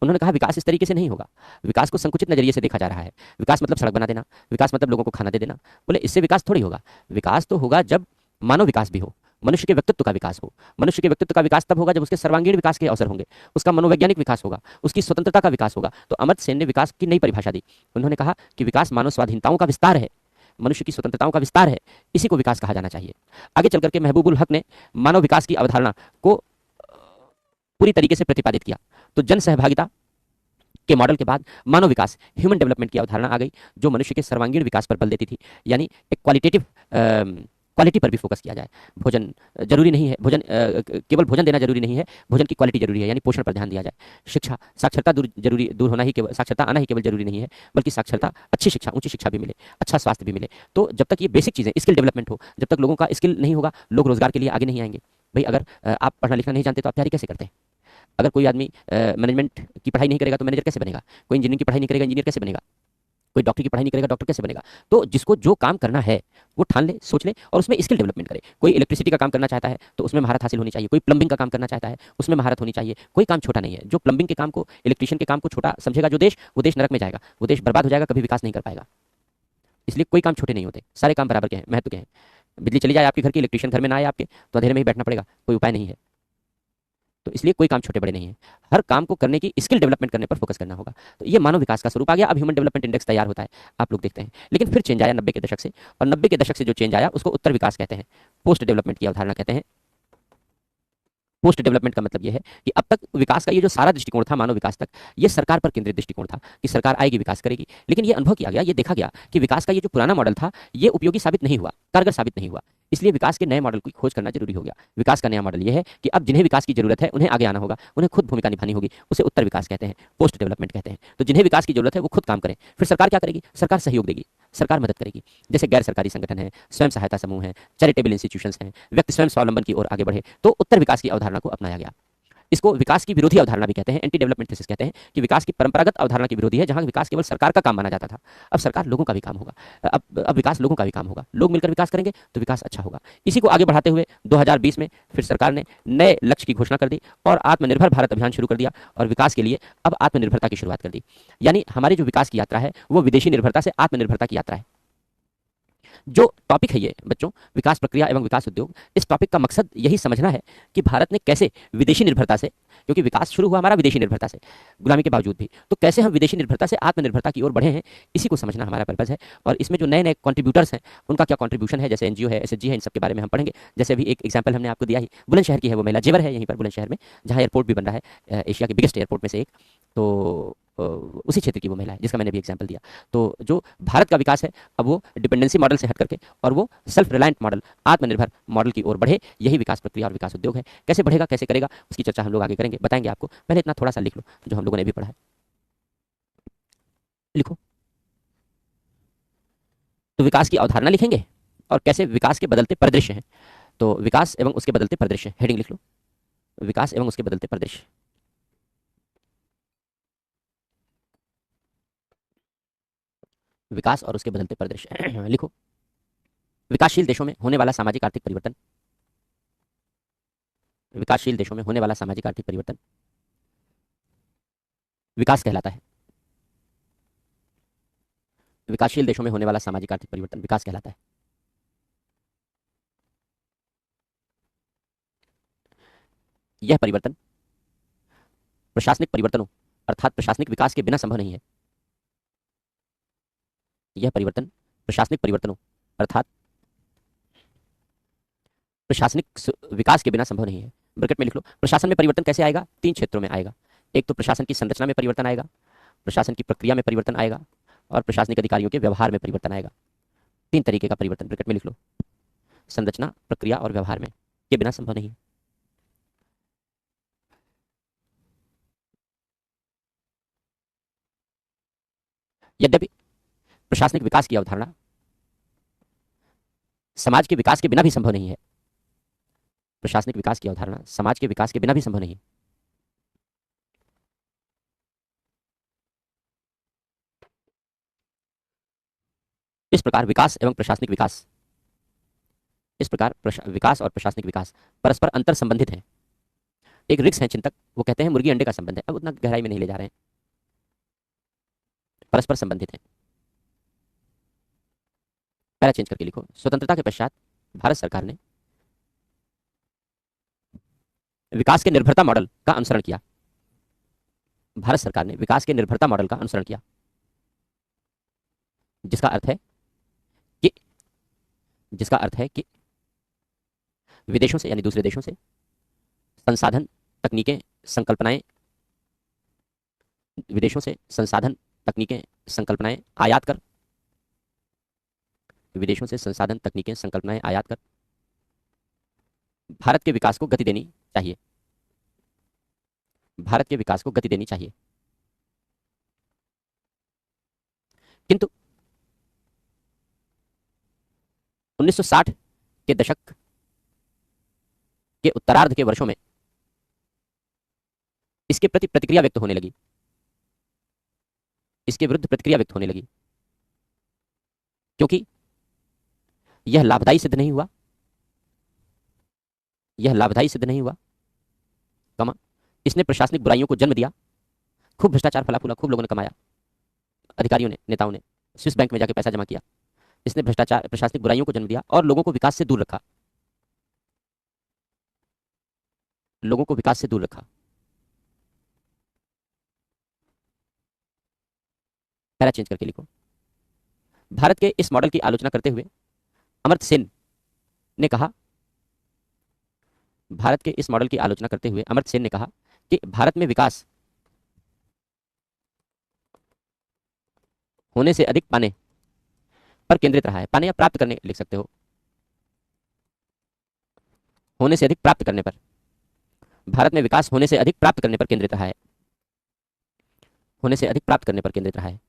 उन्होंने कहा विकास इस तरीके से नहीं होगा, विकास को संकुचित नजरिए से देखा जा रहा है। विकास मतलब सड़क बना देना, विकास मतलब लोगों को खाना दे देना। बोले इससे विकास थोड़ी होगा। विकास तो होगा जब मानव विकास भी हो, मनुष्य के व्यक्तित्व का विकास हो। मनुष्य के व्यक्तित्व का विकास तब होगा जब उसके सर्वांगीण विकास के अवसर होंगे, उसका मनोवैज्ञानिक विकास होगा, उसकी स्वतंत्रता का विकास होगा। तो अमर्त्य सेन ने विकास की नई परिभाषा दी। उन्होंने कहा कि विकास मानव स्वाधीनताओं का विस्तार है, मनुष्य की स्वतंत्रताओं का विस्तार है, इसी को विकास कहा जाना चाहिए। आगे चलकर के महबूबुल हक ने मानव विकास की अवधारणा को पूरी तरीके से प्रतिपादित किया। तो जन सहभागिता के मॉडल के बाद मानव विकास, ह्यूमन डेवलपमेंट की अवधारणा आ गई, जो मनुष्य के सर्वांगीण विकास पर बल देती थी। यानी एक क्वालिटी पर भी फोकस किया जाए। भोजन जरूरी नहीं है, केवल भोजन देना जरूरी नहीं है, भोजन की क्वालिटी जरूरी है, यानी पोषण पर ध्यान दिया जाए। शिक्षा, साक्षरता दूर होना ही केवल, साक्षरता आना ही केवल जरूरी नहीं है, बल्कि साक्षरता, अच्छी शिक्षा, ऊंची शिक्षा भी मिले, अच्छा स्वास्थ्य भी मिले। तो जब तक ये बेसिक चीजें, स्किल डेवलपमेंट हो, जब तक लोगों का स्किल नहीं होगा, लोग रोजगार के लिए आगे नहीं आएंगे। भाई अगर आप पढ़ना लिखना नहीं जानते तो आप तैयारी कैसे करते हैं? अगर कोई आदमी मैनेजमेंट की पढ़ाई नहीं करेगा तो मैनेजर कैसे बनेगा? कोई इंजीनियरिंग की पढ़ाई नहीं करेगा, इंजीनियर कैसे बनेगा? कोई डॉक्टर की पढ़ाई नहीं करेगा, डॉक्टर कैसे बनेगा? तो जिसको जो काम करना है वो ठान ले, सोच ले और उसमें स्किल डेवलपमेंट करे। कोई इलेक्ट्रिसिटी का काम करना चाहता है तो उसमें महारत हासिल होनी चाहिए। कोई प्लम्बिंग का काम करना चाहता है उसमें महारत होनी चाहिए। कोई काम छोटा नहीं है। जो प्लम्बिंग के काम को, इलेक्ट्रिशियन के काम को छोटा समझेगा जो देश, वो देश नरक में जाएगा, वो देश बर्बाद हो जाएगा, कभी विकास नहीं कर पाएगा। इसलिए कोई काम छोटे नहीं होते, सारे काम बराबर के हैं, महत्व के हैं। बिजली चली जाए आपके घर की, इलेक्ट्रिशियन घर में ना आए आपके, तो अंधेरे में ही बैठना पड़ेगा, कोई उपाय नहीं है। तो इसलिए कोई काम छोटे बड़े नहीं है, हर काम को करने की स्किल डेवलपमेंट करने पर फोकस करना होगा। तो ये मानव विकास का स्वरूप आ गया। अब ह्यूमन डेवलपमेंट इंडेक्स तैयार होता है, आप लोग देखते हैं। लेकिन फिर चेंज आया 90 के दशक से, और 90 के दशक से जो चेंज आया उसको उत्तर विकास कहते हैं, पोस्ट डेवलपमेंट की अवधारणा कहते हैं। पोस्ट डेवलपमेंट का मतलब यह है कि अब तक विकास का ये जो सारा दृष्टिकोण था मानव विकास तक, ये सरकार पर केंद्रित दृष्टिकोण था कि सरकार आएगी, विकास करेगी। लेकिन ये अनुभव किया गया, ये देखा गया कि विकास का ये जो पुराना मॉडल था ये उपयोगी साबित नहीं हुआ, कारगर साबित नहीं हुआ। इसलिए विकास के नए मॉडल की खोज करना जरूरी हो गया। विकास का नया मॉडल यह है कि अब जिन्हें विकास की जरूरत है उन्हें आगे आना होगा, उन्हें खुद भूमिका निभानी होगी। उसे उत्तर विकास कहते हैं, पोस्ट डेवलपमेंट कहते हैं। तो जिन्हें विकास की जरूरत है वो खुद काम करें। फिर सरकार क्या करेगी? सरकार सहयोग देगी, सरकार मदद करेगी। जैसे गैर सरकारी संगठन है, स्वयं सहायता समूह है, चैरिटेबल इंस्टीट्यूशंस हैं, व्यक्ति स्वयं स्वावलंबन की ओर आगे बढ़े। तो उत्तर विकास की अवधारणा को अपनाया गया। इसको विकास की विरोधी अवधारणा भी कहते हैं, एंटी डेवलपमेंट थीसिस कहते हैं कि विकास की परंपरागत अवधारणा की विरोधी है, जहां विकास केवल सरकार का काम माना जाता था। अब सरकार लोगों का भी काम होगा, अब विकास लोगों का भी काम होगा। लोग मिलकर विकास करेंगे तो विकास अच्छा होगा। इसी को आगे बढ़ाते हुए 2020 में फिर सरकार ने नए लक्ष्य की घोषणा कर दी और आत्मनिर्भर भारत अभियान शुरू कर दिया और विकास के लिए अब आत्मनिर्भरता की शुरुआत कर दी। यानी हमारी जो विकास की यात्रा है वो विदेशी निर्भरता से आत्मनिर्भरता की यात्रा है। जो टॉपिक है ये बच्चों, विकास प्रक्रिया एवं विकास उद्योग, इस टॉपिक का मकसद यही समझना है कि भारत ने कैसे विदेशी निर्भरता से, क्योंकि विकास शुरू हुआ हमारा विदेशी निर्भरता से, गुलामी के बावजूद भी, तो कैसे हम विदेशी निर्भरता से आत्मनिर्भरता की ओर बढ़े हैं, इसी को समझना हमारा पर्पज है। और इसमें जो नए नए कंट्रीब्यूटर्स हैं उनका क्या कंट्रीब्यूशन है, जैसे एनजीओ है, एसएचजी है, इन सब के बारे में हम पढ़ेंगे। जैसे अभी एक एग्जाम्पल हमने आपको दिया ही, बुलंदशहर की है वो महिला, जेवर है यहीं पर बुलंदशहर में, जहाँ एयरपोर्ट भी बन रहा है, एशिया के बिगेस्ट एयरपोर्ट में से एक। तो उसी क्षेत्र की वो महिला है जिसका मैंने भी एग्जाम्पल दिया। तो जो भारत का विकास है अब वो डिपेंडेंसी मॉडल से हट करके और वो सेल्फ रिलायंट मॉडल, आत्मनिर्भर मॉडल की ओर बढ़े, यही विकास प्रक्रिया और विकास उद्योग है। कैसे बढ़ेगा, कैसे करेगा, उसकी चर्चा हम लोग आगे करेंगे, बताएंगे आपको। पहले इतना थोड़ा सा लिख लो जो हम लोगों ने भी पढ़ा है, लिखो। तो विकास की अवधारणा लिखेंगे और कैसे विकास के बदलते परिदृश्य हैं। तो विकास एवं उसके बदलते परिदृश्य, हेडिंग लिख लो, विकास एवं उसके बदलते परिदृश्य। विकास और उसके बदलते परिदृश्य लिखो। विकासशील देशों में होने वाला सामाजिक आर्थिक परिवर्तन, विकासशील देशों में होने वाला सामाजिक आर्थिक परिवर्तन विकास कहलाता है। विकासशील देशों में होने वाला सामाजिक आर्थिक परिवर्तन विकास कहलाता है। यह परिवर्तन प्रशासनिक परिवर्तनों अर्थात प्रशासनिक विकास के बिना संभव नहीं है। यह परिवर्तन प्रशासनिक परिवर्तनों अर्थात प्रशासनिक विकास के बिना संभव नहीं है। ब्रैकेट में लिख लो, प्रशासन में परिवर्तन कैसे आएगा? 3 क्षेत्रों में आएगा। एक तो प्रशासन की संरचना में परिवर्तन आएगा, प्रशासन की प्रक्रिया में परिवर्तन आएगा और प्रशासनिक अधिकारियों के व्यवहार में परिवर्तन आएगा। 3 तरीके का परिवर्तन ब्रैकेट में लिख लो, संरचना, प्रक्रिया और व्यवहार में, के बिना संभव नहीं है। यद्यपि प्रशासनिक विकास की अवधारणा समाज के विकास के बिना भी संभव नहीं है। प्रशासनिक विकास की अवधारणा समाज के विकास के बिना भी संभव नहीं है। इस प्रकार विकास एवं प्रशासनिक विकास, इस प्रकार विकास और प्रशासनिक विकास परस्पर अंतर संबंधित हैं। एक रिक्स है चिंतक, वो कहते हैं मुर्गी अंडे का संबंध है। अब उतना गहराई में नहीं ले जा रहे हैं, परस्पर संबंधित है। पैरा चेंज करके लिखो, स्वतंत्रता के पश्चात भारत सरकार ने विकास के निर्भरता मॉडल का अनुसरण किया। भारत सरकार ने विकास के निर्भरता मॉडल का अनुसरण किया, जिसका अर्थ है कि विदेशों से यानी दूसरे देशों से संसाधन, तकनीकें, संकल्पनाएं, विदेशों से संसाधन, तकनीकें, संकल्पनाएं आयात कर, विदेशों से संसाधन, तकनीकें, संकल्पनाएं आयात कर भारत के विकास को गति देनी चाहिए। भारत के विकास को गति देनी चाहिए। किंतु 1960 के दशक के उत्तरार्ध के वर्षों में इसके प्रति प्रतिक्रिया व्यक्त होने लगी, इसके विरुद्ध प्रतिक्रिया व्यक्त होने लगी, क्योंकि यह लाभदायी सिद्ध नहीं हुआ, यह लाभदायी सिद्ध नहीं हुआ, कमा इसने प्रशासनिक बुराइयों को जन्म दिया। खूब भ्रष्टाचार फला फूला, खूब लोगों ने कमाया, अधिकारियों ने, नेताओं ने स्विस बैंक में जाके पैसा जमा किया। इसने भ्रष्टाचार, प्रशासनिक बुराइयों को जन्म दिया और लोगों को विकास से दूर रखा, लोगों को विकास से दूर रखा। पैरा चेंज करके लिखो, भारत के इस मॉडल की आलोचना करते हुए अमर्त्य सेन ने कहा, भारत के इस मॉडल की आलोचना करते हुए अमर्त्य सेन ने कहा कि भारत में विकास होने से अधिक पाने पर केंद्रित रहा है। पाने या प्राप्त करने लिख सकते हो, होने से अधिक प्राप्त करने पर, भारत में विकास होने से अधिक प्राप्त करने पर केंद्रित रहा है, होने से अधिक प्राप्त करने पर केंद्रित रहा है।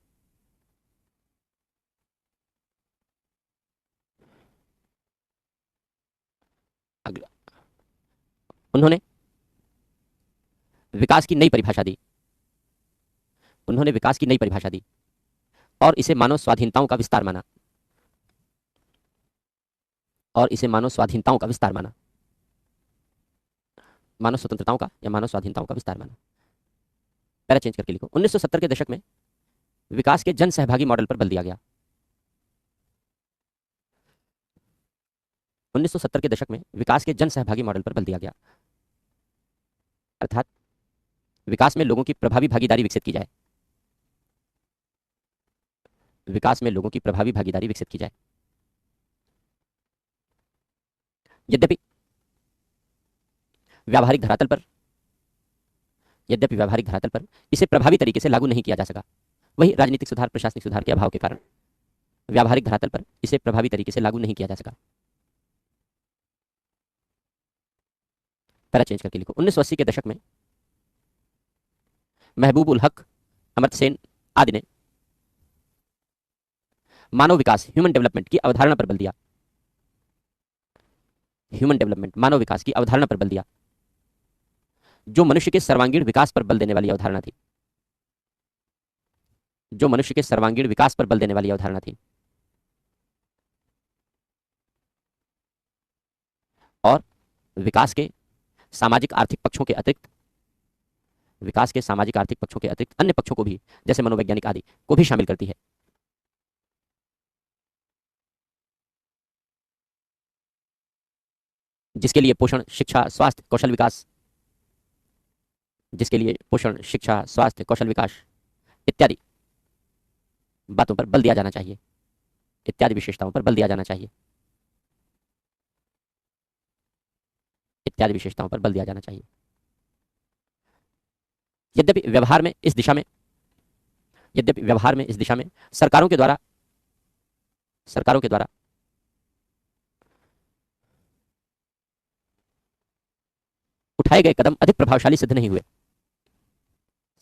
अगला, उन्होंने विकास की नई परिभाषा दी, उन्होंने विकास की नई परिभाषा दी और इसे मानव स्वाधीनताओं का विस्तार माना, और इसे मानव स्वाधीनताओं का विस्तार माना, मानव स्वतंत्रताओं का या मानव स्वाधीनताओं का विस्तार माना। पैरा चेंज करके लिखो, 1970 के दशक में विकास के जन सहभागी मॉडल पर बल दिया गया। 1970 के दशक में विकास के जन सहभागी मॉडल पर बल दिया गया, अर्थात विकास में लोगों की प्रभावी भागीदारी विकसित की जाए, विकास में लोगों की प्रभावी भागीदारी विकसित की जाए। यद्यपि व्यावहारिक धरातल पर यद्यपि व्यावहारिक धरातल पर इसे प्रभावी तरीके से लागू नहीं किया जा सका, वही राजनीतिक सुधार प्रशासनिक सुधार के अभाव के कारण व्यावहारिक धरातल पर इसे प्रभावी तरीके से लागू नहीं किया जा सका। पैरा चेंज करके लिखो। 1980 के दशक में महबूब उल हक, अमर्त्य सेन आदि ने मानव विकास ह्यूमन डेवलपमेंट की अवधारणा पर बल दिया। ह्यूमन डेवलपमेंट मानव विकास की अवधारणा पर बल दिया, जो मनुष्य के सर्वांगीण विकास पर बल देने वाली अवधारणा थी। जो मनुष्य के सर्वांगीण विकास पर बल देने वाली अवधारणा थी। और विकास के सामाजिक आर्थिक पक्षों के अतिरिक्त, विकास के सामाजिक आर्थिक पक्षों के अतिरिक्त अन्य पक्षों को भी, जैसे मनोवैज्ञानिक आदि को भी शामिल करती है। जिसके लिए पोषण, शिक्षा, स्वास्थ्य, कौशल विकास, जिसके लिए पोषण, शिक्षा, स्वास्थ्य, कौशल विकास इत्यादि बातों पर बल दिया जाना चाहिए, इत्यादि विशेषताओं पर बल दिया जाना चाहिए, इत्यादि विशेषताओं पर बल दिया जाना चाहिए। यद्यपि व्यवहार में इस दिशा में, यद्यपि व्यवहार में इस दिशा में सरकारों के द्वारा उठाए गए कदम अधिक प्रभावशाली सिद्ध नहीं हुए।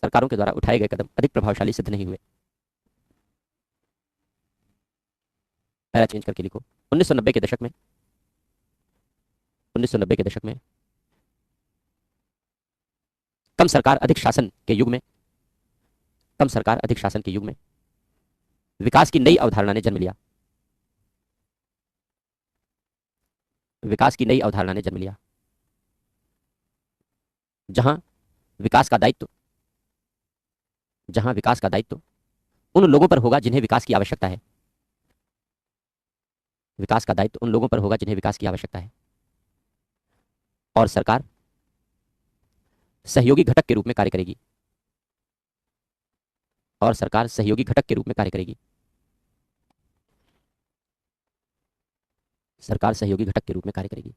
सरकारों के द्वारा उठाए गए कदम अधिक प्रभावशाली सिद्ध नहीं हुए। पैरा चेंज करके लिखो। 1990 के दशक में, 1990 के दशक में कम सरकार अधिक शासन के युग में, कम सरकार अधिक शासन के युग में विकास की नई अवधारणा ने जन्म लिया। विकास की नई अवधारणा ने जन्म लिया, जहां विकास का दायित्व, जहां विकास का दायित्व उन लोगों पर होगा जिन्हें विकास की आवश्यकता है। विकास का दायित्व उन लोगों पर होगा जिन्हें विकास की आवश्यकता है, और सरकार सहयोगी घटक के रूप में कार्य करेगी, और सरकार सहयोगी घटक के रूप में कार्य करेगी, सरकार सहयोगी घटक के रूप में कार्य करेगी।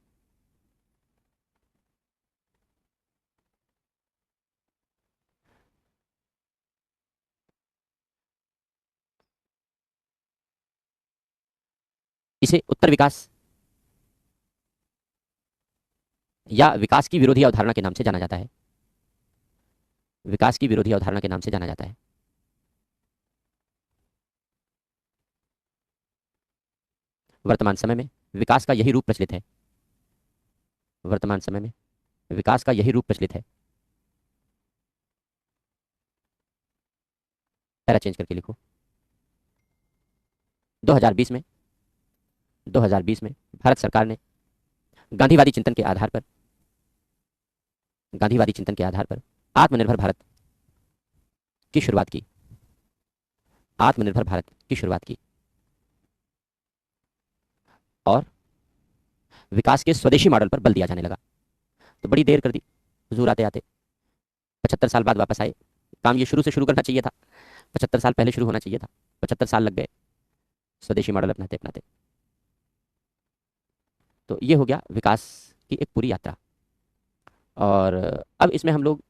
इसे उत्तर विकास या विकास की विरोधी अवधारणा के नाम से जाना जाता है। विकास की विरोधी अवधारणा के नाम से जाना जाता है। वर्तमान समय में विकास का यही रूप प्रचलित है। वर्तमान समय में विकास का यही रूप प्रचलित है। पैरा चेंज करके लिखो। 2020 में, 2020 में भारत सरकार ने गांधीवादी चिंतन के आधार पर, गांधीवादी चिंतन के आधार पर आत्मनिर्भर भारत की शुरुआत की। आत्मनिर्भर भारत की शुरुआत की और विकास के स्वदेशी मॉडल पर बल दिया जाने लगा। तो बड़ी देर कर दी हुजूर आते आते, 75 साल बाद वापस आए। काम ये शुरू से शुरू करना चाहिए था, 75 साल पहले शुरू होना चाहिए था, 75 साल लग गए स्वदेशी मॉडल अपनाते अपनाते। तो ये हो गया विकास की एक पूरी यात्रा। और अब इसमें हम लोग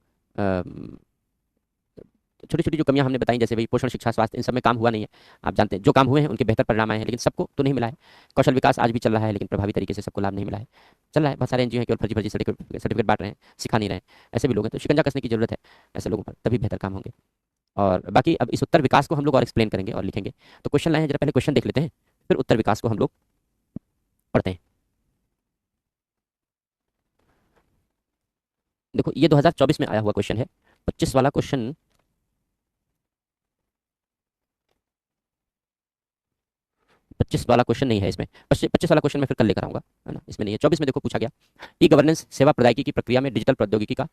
छोटी छोटी जो कमियां हमने बताई, जैसे भाई पोषण, शिक्षा, स्वास्थ्य, इन सब में काम हुआ नहीं है। आप जानते हैं जो काम हुए हैं उनके बेहतर परिणाम आए हैं, लेकिन सबको तो नहीं मिला है। कौशल विकास आज भी चल रहा है, लेकिन प्रभावी तरीके से सबको लाभ नहीं मिला है। चल रहा है, बहुत सारे एनजीओ हैं केवल फर्जी फर्जी सर्टिफिकेट बांट रहे हैं, सिखा नहीं रहे हैं। ऐसे भी लोग हैं, तो शिकंजा कसने की जरूरत है ऐसे लोगों पर, तभी बेहतर काम होंगे। और बाकी अब इस उत्तर विकास को हम लोग और एक्सप्लेन करेंगे और लिखेंगे। तो क्वेश्चन लाए हैं, जरा पहले क्वेश्चन देख लेते हैं, फिर उत्तर विकास को हम लोग पढ़ते हैं। देखो ये 2024 में आया हुआ क्वेश्चन है। 25 वाला क्वेश्चन, 25 वाला क्वेश्चन नहीं है इसमें। 25 वाला क्वेश्चन मैं फिर कल लेकर आऊंगा, है ना, इसमें नहीं है। 24 में देखो पूछा गया, ई गवर्नेंस सेवा प्रदायकी की प्रक्रिया में डिजिटल प्रौद्योगिकी का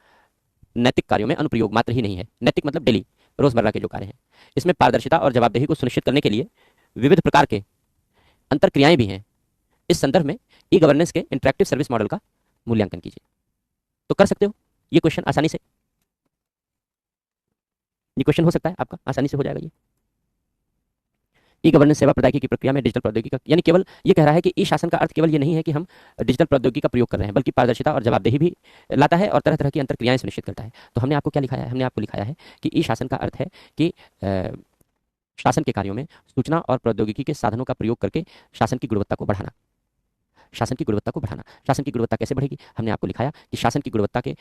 नैतिक कार्यों में अनुप्रयोग मात्र ही नहीं है। नैतिक मतलब डेली, रोजमर्रा के जो कार्य हैं, इसमें पारदर्शिता और जवाबदेही को सुनिश्चित करने के लिए विविध प्रकार के अंतर क्रियाएं भी हैं। इस संदर्भ में ई गवर्नेंस के इंटरेक्टिव सर्विस मॉडल का मूल्यांकन कीजिए। तो कर सकते हो ये क्वेश्चन आसानी से, ये क्वेश्चन हो सकता है आपका, आसानी से हो जाएगा ये। ई गवर्नेंस सेवा प्रदायगी की प्रक्रिया में डिजिटल प्रौद्योगिकी का, यानी केवल ये कह रहा है कि ई शासन का अर्थ केवल ये नहीं है कि हम डिजिटल प्रौद्योगिकी का प्रयोग कर रहे हैं, बल्कि पारदर्शिता और जवाबदेही भी लाता है और तरह तरह की अंतर क्रियाएं सुनिश्चित करता है। तो हमने आपको क्या लिखाया है? हमने आपको लिखाया है कि ई शासन का अर्थ है कि शासन के कार्यों में सूचना और प्रौद्योगिकी के साधनों का प्रयोग करके शासन की गुणवत्ता को बढ़ाना। शासन की गुणवत्ता को बढ़ाना। शासन की गुणवत्ता कैसे बढ़ेगी? हमने आपको लिखाया कि शासन की गुणवत्ता के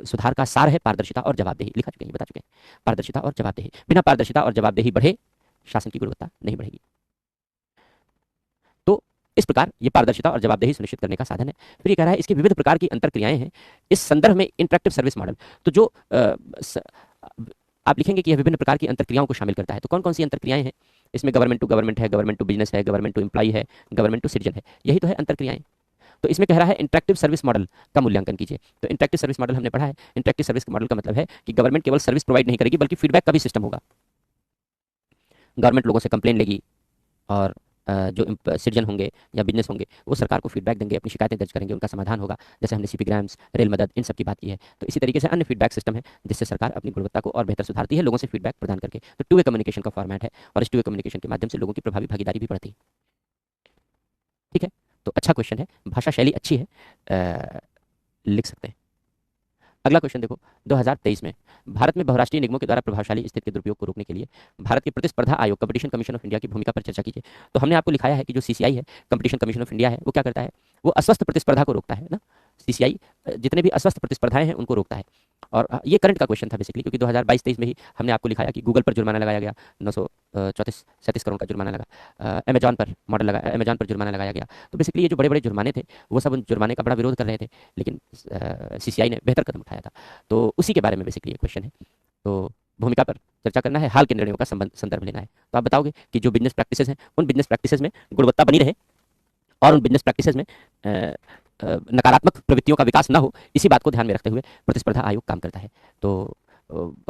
सुधार का सार है पारदर्शिता और जवाबदेही। लिखा चुके हैं, बता चुके हैं, पारदर्शिता और जवाबदेही। बिना पारदर्शिता और जवाबदेही बढ़े शासन की गुणवत्ता नहीं बढ़ेगी। तो इस प्रकार ये पारदर्शिता और जवाबदेही सुनिश्चित करने का साधन है। फिर ये कह रहा है इसकी विविध प्रकार की अंतर क्रियाएं हैं। इस संदर्भ में इंटरेक्टिव सर्विस मॉडल, तो जो आप लिखेंगे कि यह विभिन्न प्रकार की अंतर क्रियाओं को शामिल करता है। तो कौन कौन सी अंतर क्रियाएं हैं? इसमें गवर्नमेंट टू गवर्नमेंट है, गवर्नमेंट टू बिजनेस है, गवर्नमेंट टू एम्प्लॉय है, गवर्नमेंट टू सिटीजन है। यही तो है अंतर क्रियाएं। तो इसमें कह रहा है इंटरेक्टिव सर्विस मॉडल का मूल्यांकन कीजिए। तो इंटरेक्टिव सर्विस मॉडल हमने पढ़ा है। इंटरेक्टिव सर्विस मॉडल का मतलब है कि गवर्नमेंट केवल सर्विस प्रोवाइड नहीं करेगी बल्कि फीडबैक का भी सिस्टम होगा। गवर्नमेंट लोगों से कंप्लेन लेगी और जो सिटीजन होंगे या बिजनेस होंगे वो सरकार को फीडबैक देंगे, अपनी शिकायतें दर्ज करेंगे, उनका समाधान होगा। जैसे हमने सीपी ग्राम्स, रेल मदद, इन सब की बात की है। तो इसी तरीके से अन्य फीडबैक सिस्टम है जिससे सरकार अपनी गुणवत्ता को और बेहतर सुधारती है लोगों से फीडबैक प्रदान करके। तो टू वे कम्युनिकेशन का फॉर्मेट है और इस टू वे कम्युनिकेशन के माध्यम से लोगों की प्रभावी भागीदारी भी बढ़ती है। ठीक है, तो अच्छा क्वेश्चन है, भाषा शैली अच्छी है, लिख सकते हैं। अगला क्वेश्चन देखो, 2023 में भारत में बहुराष्ट्रीय निगमों के द्वारा प्रभावशाली स्थिति के दुरुपयोग को रोकने के लिए भारत के प्रतिस्पर्धा आयोग कंपटीशन कमीशन ऑफ इंडिया की भूमिका पर चर्चा कीजिए। तो हमने आपको लिखाया है कि जो सीसीआई है, कंपटीशन कमीशन ऑफ इंडिया है, वो क्या करता है? वो अस्वस्थ प्रतिस्पर्धा को रोकता है ना। सीसीआई जितने भी अस्वस्थ प्रतिस्पर्धाएं हैं उनको रोकता है। और ये करंट का क्वेश्चन था बेसिकली, क्योंकि 2022-23 में ही हमने आपको लिखाया कि गूगल पर जुर्माना लगाया गया, 934-37 करोड़ का जुर्माना लगा। अमेजॉन पर मॉडल लगा, अमेजॉन पर जुर्माना लगाया गया। तो बेसिकली ये जो बड़े बड़े जुर्माने थे वो सब उन जुर्माने का बड़ा विरोध कर रहे थे, लेकिन सीसीआई ने बेहतर कदम उठाया था। तो उसी के बारे में बेसिकली ये क्वेश्चन है। तो भूमिका पर चर्चा करना है, हाल के निर्णयों का संदर्भ लेना है। तो आप बताओगे कि जो बिजनेस प्रैक्टिसेस हैं उन बिजनेस प्रैक्टिसेस में गुणवत्ता बनी रहे और उन बिजनेस प्रैक्टिसेस में नकारात्मक प्रवृत्तियों का विकास ना हो, इसी बात को ध्यान में रखते हुए प्रतिस्पर्धा आयोग काम करता है। तो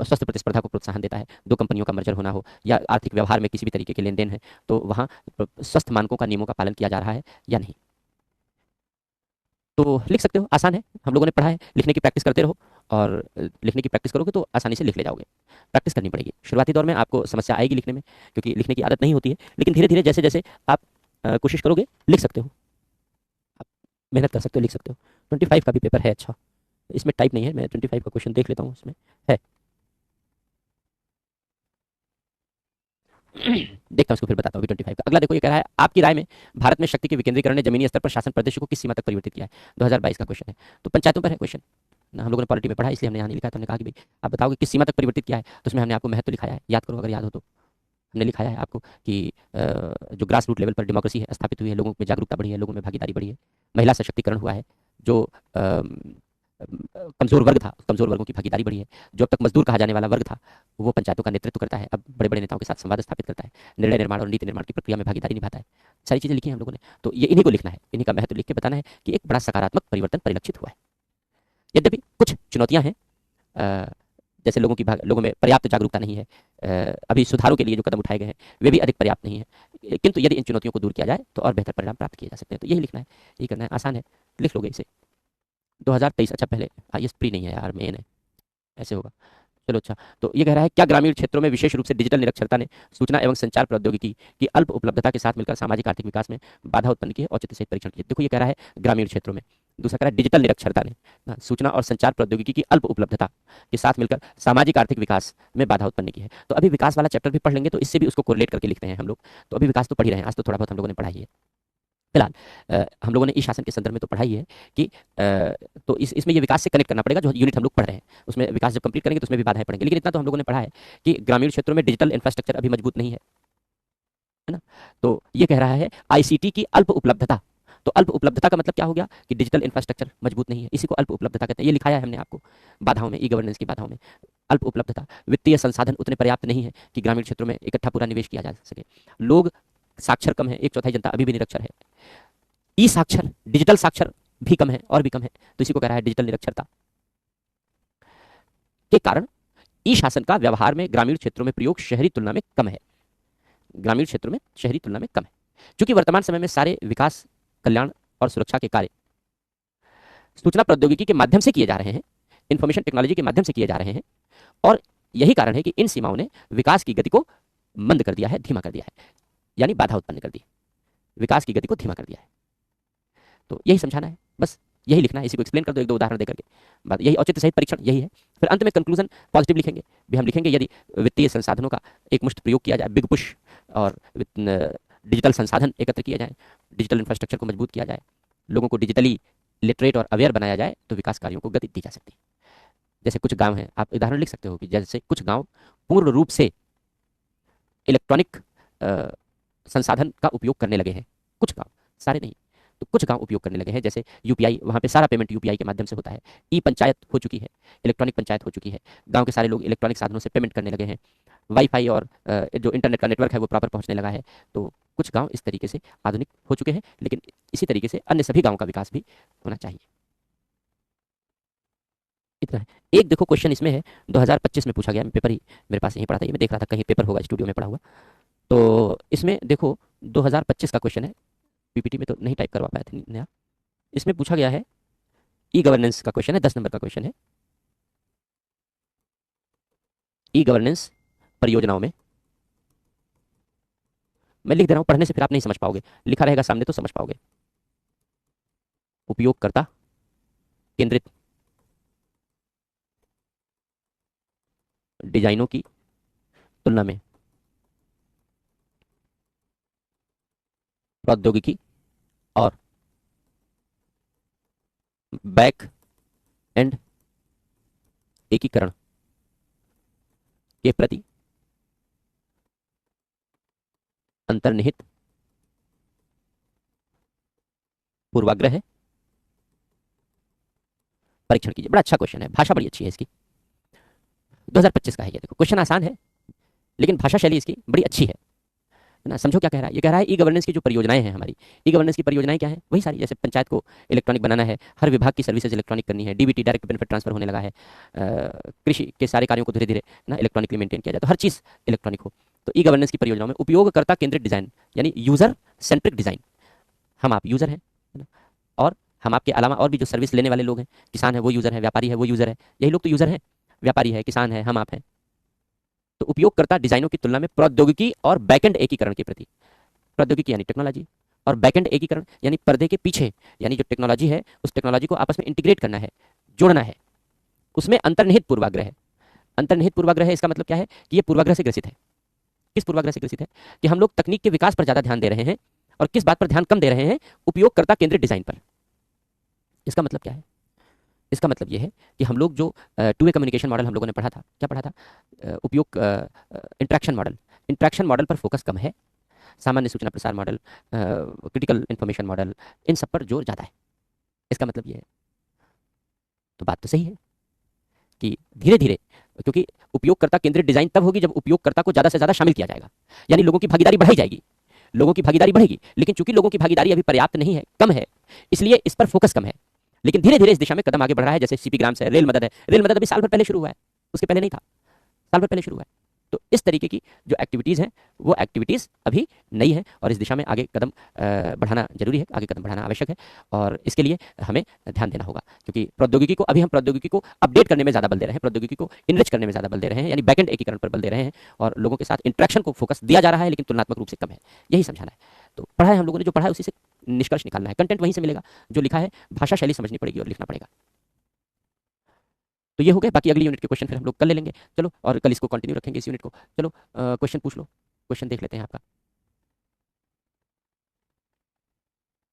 स्वस्थ प्रतिस्पर्धा को प्रोत्साहन देता है। दो कंपनियों का मर्जर होना हो या आर्थिक व्यवहार में किसी भी तरीके के लेन देन है तो वहाँ स्वस्थ मानकों का, नियमों का पालन किया जा रहा है या नहीं। तो लिख सकते हो, आसान है, हम लोगों ने पढ़ा है। लिखने की प्रैक्टिस करते रहो और लिखने की प्रैक्टिस करोगे तो आसानी से लिख ले जाओगे। प्रैक्टिस करनी पड़ेगी। शुरुआती दौर में आपको समस्या आएगी लिखने में, क्योंकि लिखने की आदत नहीं होती है, लेकिन धीरे धीरे जैसे जैसे आप कोशिश करोगे लिख सकते हो, आप मेहनत कर सकते हो, लिख सकते हो। 25 का भी पेपर है। अच्छा, इसमें टाइप नहीं है, मैं 25 का क्वेश्चन देख लेता हूँ, इसमें है। देखता हूँ इसको, फिर बताता हूँ। 25 का अगला देखो, ये कह रहा है आपकी राय में भारत में शक्ति के विकेंद्रीकरण ने जमीनी स्तर पर शासन परिदृश्य को किस सीमा तक परिवर्तित किया है? 2022 का क्वेश्चन है। तो पंचायतों पर है क्वेश्चन ना, हम लोगों ने पॉलिटी में पढ़ा इसलिए हमने यहाँ नहीं लिखा। तो हमने कहा कि भाई आप बताओगे किस सीमा तक परिवर्तित किया है। तो उसमें हमने आपको महत्व लिखाया है, याद करो अगर याद हो तो। हमने लिखाया है आपको कि जो ग्रास रूट लेवल पर डेमोक्रेसी है स्थापित हुई है, लोगों में जागरूकता बढ़ी है, लोगों में भागीदारी बढ़ी है, महिला सशक्तिकरण हुआ है, जो कमजोर वर्ग था, कमजोर वर्गों की भागीदारी बढ़ी है, जो अब तक मजदूर कहा जाने वाला वर्ग था वो पंचायतों का नेतृत्व करता है, अब बड़े बड़े नेताओं के साथ संवाद स्थापित करता है, निर्णय निर्माण और नीति निर्माण की प्रक्रिया में भागीदारी निभाता है। सारी चीजें लिखी हैं हम लोगों ने। तो ये इन्हीं को लिखना है, इन्हीं का महत्व लिख के बताना है कि एक बड़ा सकारात्मक परिवर्तन परिलक्षित हुआ है। यद्यपि कुछ चुनौतियां हैं, जैसे लोगों में पर्याप्त जागरूकता नहीं है, अभी सुधारों के लिए जो कदम उठाए गए हैं वे भी अधिक पर्याप्त नहीं है, किंतु यदि इन चुनौतियों को दूर किया जाए तो और बेहतर परिणाम प्राप्त किए जा सकते हैं। तो यही लिखना है, यही करना है, आसान है, लिख लोगे इसे। 2023, अच्छा पहले आईएएस प्री नहीं है यार, मेन है, ऐसे होगा। चलो अच्छा, तो ये कह रहा है क्या ग्रामीण क्षेत्रों में विशेष रूप से डिजिटल निरक्षरता ने सूचना एवं संचार प्रौद्योगिकी की अल्प उपलब्धता के साथ मिलकर सामाजिक आर्थिक विकास में बाधा उत्पन्न की है? औचित्य सहित परीक्षण कीजिए। देखो ये कह रहा है ग्रामीण क्षेत्रों में, दूसरा कह रहा है डिजिटल निरक्षरता ने सूचना और संचार प्रौद्योगिकी की अल्प उपलब्धता के साथ मिलकर सामाजिक आर्थिक विकास में बाधा उत्पन्न की है। तो अभी विकास वाला चैप्टर भी पढ़ लेंगे तो इससे भी उसको कोरिलेट करके लिखते हैं हम लोग। तो अभी विकास तो पढ़ ही रहे हैं, आज तो थोड़ा बहुत हम लोगों ने पढ़ा ही है। फिलहाल हम लोगों ने ई शासन के संदर्भ में तो पढ़ा ही है कि तो इसमें ये विकास से कनेक्ट करना पड़ेगा, जो यूनिट हम लोग पढ़ रहे हैं उसमें विकास जब कंप्लीट करेंगे तो उसमें भी बाधाएं पड़ेंगी। लेकिन इतना तो हम लोगों ने पढ़ा है कि ग्रामीण क्षेत्रों में डिजिटल इंफ्रास्ट्रक्चर अभी मजबूत नहीं है ना। तो ये कह रहा है आईसीटी की अल्प उपलब्धता। तो अल्प उपलब्धता का मतलब क्या हो गया कि डिजिटल इंफ्रास्ट्रक्चर मजबूत नहीं है, इसी को अल्प उपलब्धता कहते हैं। ये लिखाया है हमने आपको बाधाओं में, ई गवर्नेंस की बाधाओं में अल्प उपलब्धता। वित्तीय संसाधन उतने पर्याप्त नहीं है कि ग्रामीण क्षेत्रों में इकट्ठा पूरा निवेश किया जा सके। लोग साक्षर कम है, 1/4 जनता अभी भी निरक्षर है। ई साक्षर, डिजिटल साक्षर भी कम है और भी कम है। तो इसी को कह रहा है डिजिटल निरक्षरता के कारण ई शासन का व्यवहार में ग्रामीण क्षेत्रों में प्रयोग शहरी तुलना में कम है। ग्रामीण क्षेत्रों में शहरी तुलना में कम है, क्योंकि वर्तमान समय में सारे विकास, कल्याण और सुरक्षा के कार्य सूचना प्रौद्योगिकी के माध्यम से किए जा रहे हैं, इंफॉर्मेशन टेक्नोलॉजी के माध्यम से किए जा रहे हैं, और यही कारण है कि इन सीमाओं ने विकास की गति को मंद कर दिया है, धीमा कर दिया है। यानी बाधा उत्पन्न कर दी, विकास की गति को धीमा कर दिया है। तो यही समझाना है, बस यही लिखना है, इसी को एक्सप्लेन कर दो एक दो उदाहरण देकर के, बात यही, औचित्य सहित परीक्षण यही है। फिर अंत में कंक्लूजन पॉजिटिव लिखेंगे भी, हम लिखेंगे यदि वित्तीय संसाधनों का एक मुश्त प्रयोग किया जाए, बिग पुश, और डिजिटल संसाधन एकत्र किया जाए, डिजिटल इंफ्रास्ट्रक्चर को मजबूत किया जाए, लोगों को डिजिटली लिटरेट और अवेयर बनाया जाए, तो विकास कार्यों को गति दी जा सकती है। जैसे कुछ गांव हैं, आप उदाहरण लिख सकते हो कि जैसे कुछ गांव पूर्ण रूप से इलेक्ट्रॉनिक संसाधन का उपयोग करने लगे हैं, कुछ गांव, सारे नहीं, तो कुछ गांव उपयोग करने लगे हैं। जैसे यूपीआई, वहाँ पे सारा पेमेंट यूपीआई के माध्यम से होता है, ई पंचायत हो चुकी है, इलेक्ट्रॉनिक पंचायत हो चुकी है, गांव के सारे लोग इलेक्ट्रॉनिक साधनों से पेमेंट करने लगे हैं, वाईफाई और जो इंटरनेट का नेटवर्क है वो प्रॉपर पहुंचने लगा है। तो कुछ गांव इस तरीके से आधुनिक हो चुके हैं, लेकिन इसी तरीके से अन्य सभी गाँव का विकास भी होना चाहिए। इतना है। एक देखो क्वेश्चन इसमें है, 2025 में पूछा गया, पेपर ही मेरे पास यहीं पड़ा था, ये मैं देख रहा था कहीं पेपर होगा स्टूडियो में पड़ा हुआ। तो इसमें देखो 2025 का क्वेश्चन है, पीपीटी में तो नहीं टाइप करवा पाया था नया। इसमें पूछा गया है, ई गवर्नेंस का क्वेश्चन है, 10 नंबर का क्वेश्चन है। ई गवर्नेंस परियोजनाओं में, मैं लिख दे रहा हूं, पढ़ने से फिर आप नहीं समझ पाओगे, लिखा रहेगा सामने तो समझ पाओगे। उपयोगकर्ता केंद्रित डिजाइनों की तुलना में प्रौद्योगिकी और बैक एंड एकीकरण के प्रति अंतर्निहित पूर्वाग्रह परीक्षण कीजिए। बड़ा अच्छा क्वेश्चन है, भाषा बड़ी अच्छी है इसकी, 2025 का है ये। देखो क्वेश्चन आसान है, लेकिन भाषा शैली इसकी बड़ी अच्छी है ना। समझो क्या कह रहा है, ये कह रहा है ई गवर्नेंस की जो परियोजनाएं हैं हमारी, ई गवर्नेंस की परियोजनाएं क्या है, वही सारी, जैसे पंचायत को इलेक्ट्रॉनिक बनाना है, हर विभाग की सर्विसेज इलेक्ट्रॉनिक करनी है, डीबीटी डायरेक्ट बेनिफिट ट्रांसफर होने लगा है, कृषि के सारे कार्यों को धीरे धीरे ना इलेक्ट्रॉनिकली मेंटेन किया जाए, तो हर चीज़ इलेक्ट्रॉनिक हो। तो ई गवर्नेंस की परियोजनाओं में उपयोगकर्ता केंद्रित डिजाइन, यानी यूजर सेंट्रिक डिजाइन, हम आप यूजर हैं ना, और हम आपके अलावा और भी जो सर्विस लेने वाले लोग हैं, किसान है वो यूजर है, व्यापारी है वो यूजर है, यही लोग तो यूजर हैं, व्यापारी है, किसान है, हम आप हैं। तो उपयोगकर्ता डिजाइनों की तुलना में प्रौद्योगिकी और बैकएंड एकीकरण के प्रति, प्रौद्योगिकी यानी टेक्नोलॉजी, और बैकएंड एकीकरण यानी पर्दे के पीछे, यानी जो टेक्नोलॉजी है उस टेक्नोलॉजी को आपस में इंटीग्रेट करना है, जोड़ना है, उसमें अंतर्निहित पूर्वाग्रह है। अंतर्निहित पूर्वाग्रह है, इसका मतलब क्या है कि ये पूर्वाग्रह से ग्रसित है। किस पूर्वाग्रह से ग्रसित है कि हम लोग तकनीक के विकास पर ज्यादा ध्यान दे रहे हैं, और किस बात पर ध्यान कम दे रहे हैं, उपयोगकर्ता केंद्रित डिजाइन पर। इसका मतलब क्या है, इसका मतलब यह है कि हम लोग जो टू वे कम्युनिकेशन मॉडल हम लोगों ने पढ़ा था, क्या पढ़ा था, उपयोग इंट्रैक्शन मॉडल, इंट्रैक्शन मॉडल पर फोकस कम है, सामान्य सूचना प्रसार मॉडल, क्रिटिकल इंफॉर्मेशन मॉडल, इन सब पर जोर ज़्यादा है। इसका मतलब ये है, तो बात तो सही है कि धीरे धीरे, क्योंकि उपयोगकर्ता केंद्रित डिजाइन तब होगी जब उपयोगकर्ता को ज़्यादा से ज़्यादा शामिल किया जाएगा, यानी लोगों की भागीदारी बढ़ाई जाएगी, लोगों की भागीदारी बढ़ेगी, लेकिन चूंकि लोगों की भागीदारी अभी पर्याप्त नहीं है, कम है, इसलिए इस पर फोकस कम है। लेकिन धीरे धीरे इस दिशा में कदम आगे बढ़ रहा है, जैसे सीपी ग्राम्स है, रेल मदद है, रेल मदद अभी साल भर पहले शुरू हुआ है, उसके पहले नहीं था, साल भर पहले शुरू हुआ है। तो इस तरीके की जो एक्टिविटीज़ हैं वो एक्टिविटीज़ अभी नई है, और इस दिशा में आगे कदम बढ़ाना जरूरी है, आगे कदम बढ़ाना आवश्यक है, और इसके लिए हमें ध्यान देना होगा, क्योंकि प्रौद्योगिकी को, अभी हम प्रौद्योगिकी को अपडेट करने में ज़्यादा बल दे रहे हैं, प्रौद्योगिकी को इनरिच करने में ज़्यादा बल दे रहे हैं, यानी बैकएंड एकीकरण पर बल दे रहे हैं, और लोगों के साथ इंट्रैक्शन को फोकस दिया जा रहा है, लेकिन तुलनात्मक रूप से कम है, यही समझाना है। तो पढ़ा है हम लोगों ने, जो पढ़ा है उसी से निष्कर्ष निकालना है, कंटेंट वहीं से मिलेगा, जो लिखा है भाषा शैली समझनी पड़ेगी और लिखना पड़ेगा। तो ये हो गए, बाकी अगली यूनिट के क्वेश्चन फिर हम लोग कल ले लेंगे, चलो, और कल इसको कंटिन्यू रखेंगे इस यूनिट को। चलो क्वेश्चन पूछ लो, क्वेश्चन देख लेते हैं आपका।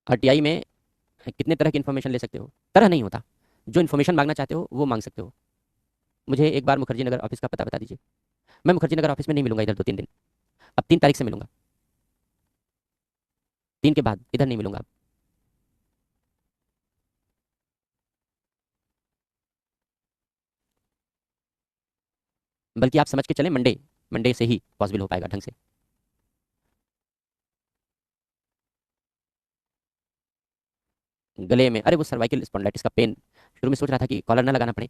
आरटीआई में कितने तरह की इन्फॉर्मेशन ले सकते हो, तरह नहीं होता, जो इन्फॉर्मेशन मांगना चाहते हो वो मांग सकते हो। मुझे एक बार मुखर्जी नगर ऑफिस का पता बता दीजिए, मैं मुखर्जी नगर ऑफिस में नहीं मिलूंगा इधर 2-3 दिन, अब 3 तारीख से मिलूंगा, 3 के बाद इधर नहीं मिलूंगा। बल्कि आप समझ के चलें, मंडे, मंडे से ही पॉसिबल हो पाएगा ढंग से। गले में, अरे वो सर्वाइकल स्पॉन्डिलाइटिस का पेन, शुरू में सोच रहा था कि कॉलर ना लगाना पड़े,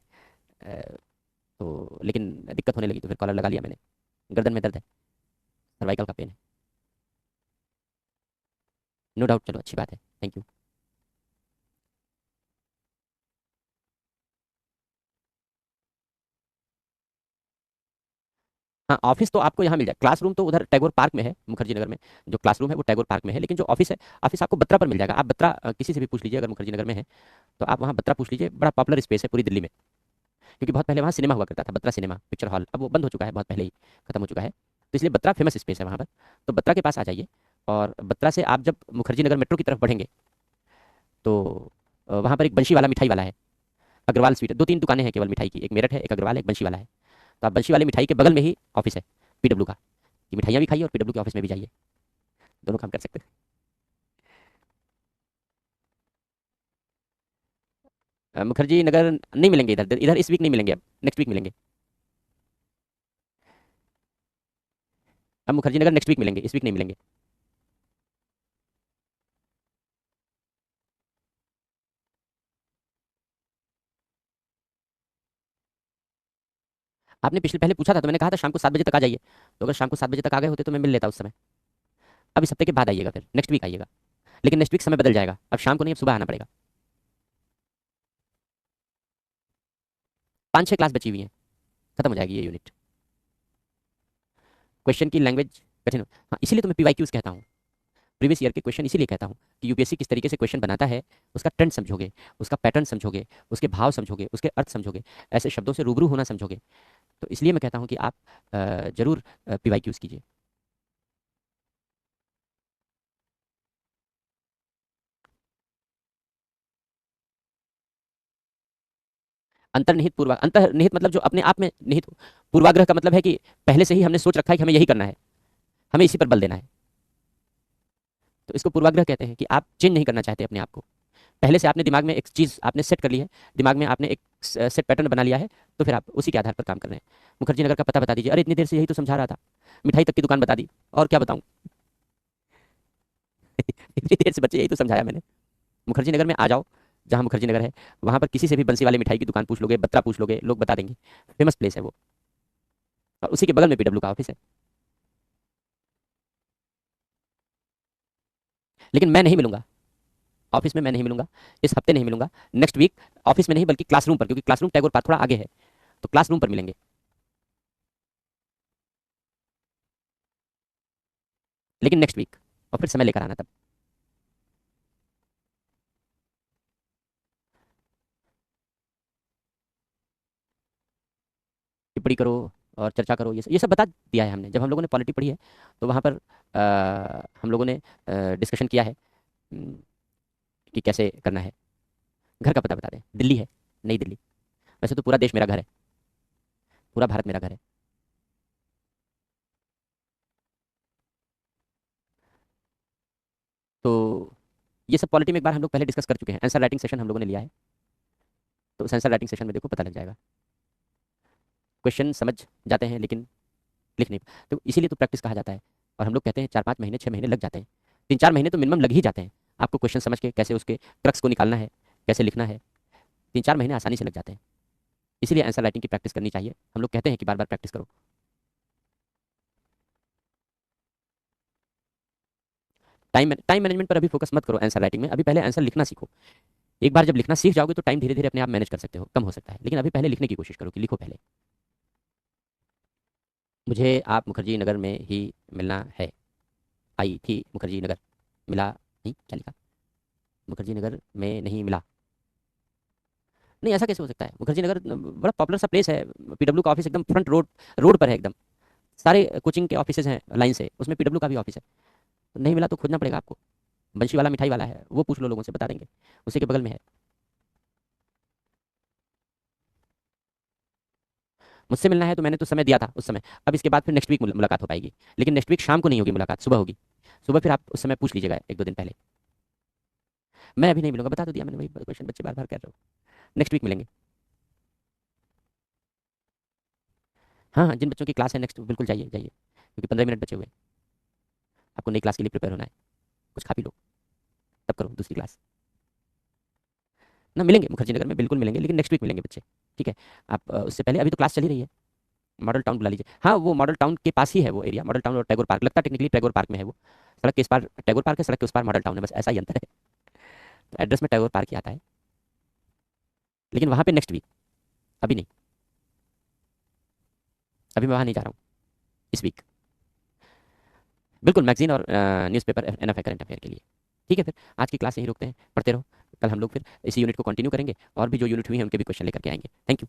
तो लेकिन दिक्कत होने लगी, तो फिर कॉलर लगा लिया मैंने। गर्दन में दर्द है, सर्वाइकल का पेन है। नो डाउट, चलो अच्छी बात है, थैंक यू। हाँ, ऑफिस तो आपको यहाँ मिल जाए, क्लासरूम तो उधर टैगोर पार्क में है, मुखर्जी नगर में जो क्लासरूम है वो टैगोर पार्क में है, लेकिन जो ऑफिस है, ऑफिस आपको बत्रा पर मिल जाएगा। आप बत्रा किसी से भी पूछ लीजिए, अगर मुखर्जी नगर में है तो आप वहाँ बत्रा पूछ लीजिए, बड़ा पॉपुलर स्पेस है पूरी दिल्ली में, क्योंकि बहुत पहले वहाँ सिनेमा हुआ करता था, बत्रा सिनेमा पिक्चर हॉल, अब वो बंद हो चुका है, बहुत पहले ही खत्म हो चुका है, तो इसलिए बत्रा फेमस स्पेस है वहाँ पर। तो बत्रा के पास आ जाइए, और बत्रा से आप जब मुखर्जी नगर मेट्रो की तरफ बढ़ेंगे तो वहाँ पर एक बंशी वाला मिठाई वाला है, अग्रवाल स्वीट, दो तीन दुकानें हैं केवल मिठाई की, एक मेरठ है, एक अग्रवाल है, एक बंशी वाला है। तो आप बंशी वाले मिठाई के बगल में ही ऑफिस है पीडब्ल्यू का, कि मिठाइयाँ भी खाइए और पीडब्ल्यू के ऑफिस में भी जाइए, दोनों काम कर सकते हैं। मुखर्जी नगर नहीं मिलेंगे इधर, इधर इस वीक नहीं मिलेंगे, अब नेक्स्ट वीक मिलेंगे। अब मुखर्जी नगर नेक्स्ट वीक मिलेंगे, इस वीक नहीं मिलेंगे। आपने पिछले पहले पूछा था तो मैंने कहा था शाम को 7 बजे तक आ जाइए, तो अगर शाम को 7 बजे तक आ गए होते तो मैं मिल लेता उस समय। अब इस हफ्ते के बाद आइएगा, फिर नेक्स्ट वीक आइएगा, लेकिन नेक्स्ट वीक समय बदल जाएगा, अब शाम को नहीं, अब सुबह आना पड़ेगा। 5-6 क्लास बची हुई हैं, खत्म हो जाएगी ये यूनिट। क्वेश्चन की लैंग्वेज कठिन हाँ, इसीलिए तो मैं पीवाईक्यूज कहता हूँ, प्रीवियस ईयर के क्वेश्चन इसीलिए कहता हूँ कि यूपीएससी किस तरीके से क्वेश्चन बनाता है, उसका ट्रेंड समझोगे, उसका पैटर्न समझोगे, उसके भाव समझोगे, उसके अर्थ समझोगे, ऐसे शब्दों से रूबरू होना समझोगे, तो इसलिए मैं कहता हूँ कि आप जरूर पीवाईक्यूज कीजिए। अंतर्निहित पूर्वा अंतर्निहित मतलब जो अपने आप में निहित हो। पूर्वाग्रह का मतलब है कि पहले से ही हमने सोच रखा है कि हमें यही करना है, हमें इसी पर बल देना है, तो इसको पूर्वाग्रह कहते हैं, कि आप चेंज नहीं करना चाहते अपने आप को, पहले से आपने दिमाग में एक चीज़ आपने सेट कर ली है, दिमाग में आपने एक सेट पैटर्न बना लिया है, तो फिर आप उसी के आधार पर काम कर रहे हैं। मुखर्जी नगर का पता बता दीजिए, अरे इतनी देर से यही तो समझा रहा था, मिठाई तक की दुकान बता दी, और क्या बताऊँ। इतनी देर से बच्चे यही तो समझाया मैंने। मुखर्जी नगर में आ जाओ, जहाँ मुखर्जी नगर है वहाँ पर किसी से भी बंसी वाले मिठाई की दुकान पूछ लोगे, बत्रा पूछ लोगे, लोग बता देंगे, फेमस प्लेस है वो, और उसी के बगल में पीडब्ल्यू का ऑफिस है। लेकिन मैं नहीं मिलूंगा ऑफिस में, मैं नहीं मिलूंगा इस हफ्ते, नहीं मिलूंगा नेक्स्ट वीक, ऑफिस में नहीं बल्कि क्लासरूम पर, क्योंकि क्लासरूम टैगोर पार्क थोड़ा आगे है, तो क्लासरूम पर मिलेंगे। लेकिन नेक्स्ट वीक, और फिर समय लेकर आना तब। टिप्पणी करो और चर्चा करो, ये सब बता दिया है हमने, जब हम लोगों ने पॉलिटी पढ़ी है तो वहाँ पर हम लोगों ने डिस्कशन किया है, कि कैसे करना है। घर का पता बता दें, दिल्ली है, नई दिल्ली, वैसे तो पूरा देश मेरा घर है, पूरा भारत मेरा घर है। तो ये सब पॉलिटी में एक बार हम लोग पहले डिस्कस कर चुके हैं, आंसर राइटिंग सेशन हम लोगों ने लिया है, तो उस आंसर राइटिंग सेशन में देखो पता लग जाएगा। क्वेश्चन समझ जाते हैं लेकिन लिख नहीं, तो इसीलिए तो प्रैक्टिस कहा जाता है, और हम लोग कहते हैं 4-5 महीने 6 महीने लग जाते हैं, 3-4 महीने तो मिनिमम लग ही जाते हैं, आपको क्वेश्चन समझ के कैसे उसके क्रक्स को निकालना है, कैसे लिखना है, 3-4 महीने आसानी से लग जाते हैं। इसीलिए आंसर राइटिंग की प्रैक्टिस करनी चाहिए, हम लोग कहते हैं कि बार बार प्रैक्टिस करो। टाइम मैनेजमेंट पर अभी फोकस मत करो आंसर राइटिंग में, अभी पहले आंसर लिखना सीखो। एक बार जब लिखना सीख जाओगे तो टाइम धीरे धीरे अपने आप मैनेज कर सकते हो, कम हो सकता है, लेकिन अभी पहले लिखने की कोशिश करो, कि लिखो पहले। मुझे आप मुखर्जी नगर में ही मिलना है, आई थी मुखर्जी नगर, मिला नहीं, क्या लिखा, मुखर्जी नगर में नहीं मिला, नहीं ऐसा कैसे हो सकता है, मुखर्जी नगर बड़ा पॉपुलर सा प्लेस है, पीडब्ल्यू का ऑफिस एकदम फ्रंट रोड, रोड पर है एकदम, सारे कोचिंग के ऑफिसेज हैं लाइन से, उसमें पीडब्ल्यू का भी ऑफिस है, तो नहीं मिला तो खोजना पड़ेगा आपको। बंशी वाला मिठाई वाला है, वो पूछ लो, लोगों से बता देंगे, उसी के बगल में है। मुझसे मिलना है तो मैंने तो समय दिया था उस समय, अब इसके बाद फिर नेक्स्ट वीक मुलाकात हो पाएगी, लेकिन नेक्स्ट वीक शाम को नहीं होगी मुलाकात, सुबह होगी, सुबह फिर आप उस समय पूछ लीजिएगा 1-2 दिन पहले। मैं अभी नहीं मिलूंगा, बता तो दिया मैंने, वही क्वेश्चन बच्चे बार बार कर रहे हो, नेक्स्ट वीक मिलेंगे। हाँ हाँ, जिन बच्चों की क्लास है नेक्स्ट, बिल्कुल जाइए जाइए, क्योंकि 15 मिनट बचे हुए हैं, आपको नई क्लास के लिए प्रिपेयर होना है, कुछ खा पी लो, तब करो दूसरी क्लास। ना मिलेंगे मुखर्जी नगर में, बिल्कुल मिलेंगे, लेकिन नेक्स्ट वीक मिलेंगे बच्चे, ठीक है। आप उससे पहले, अभी तो क्लास चल ही रही है, मॉडल टाउन बुला लीजिए, हाँ वो मॉडल टाउन के पास ही है वो एरिया, मॉडल टाउन और टैगोर पार्क, लगता है टेक्निकली टैगोर पार्क में है वो, सड़क के इस पार टैगोर पार्क है, सड़क के उस पार मॉडल टाउन है, बस ऐसा ही अंतर है, तो एड्रेस में टैगोर पार्क ही आता है, लेकिन वहाँ पे नेक्स्ट वीक, अभी नहीं, अभी मैं वहाँ नहीं जा रहा हूँ। इस वीक। बिल्कुल, मैगजीन और न्यूज़पेपर एनएफआई करंट अफेयर के लिए। ठीक है, फिर आज की क्लास यहीं रोकते हैं, पढ़ते रहो। कल हम लोग फिर इसी यूनिट को कंटिन्यू करेंगे और भी जो यूनिट हुई है उनके भी क्वेश्चन लेकर के आएंगे। Thank you.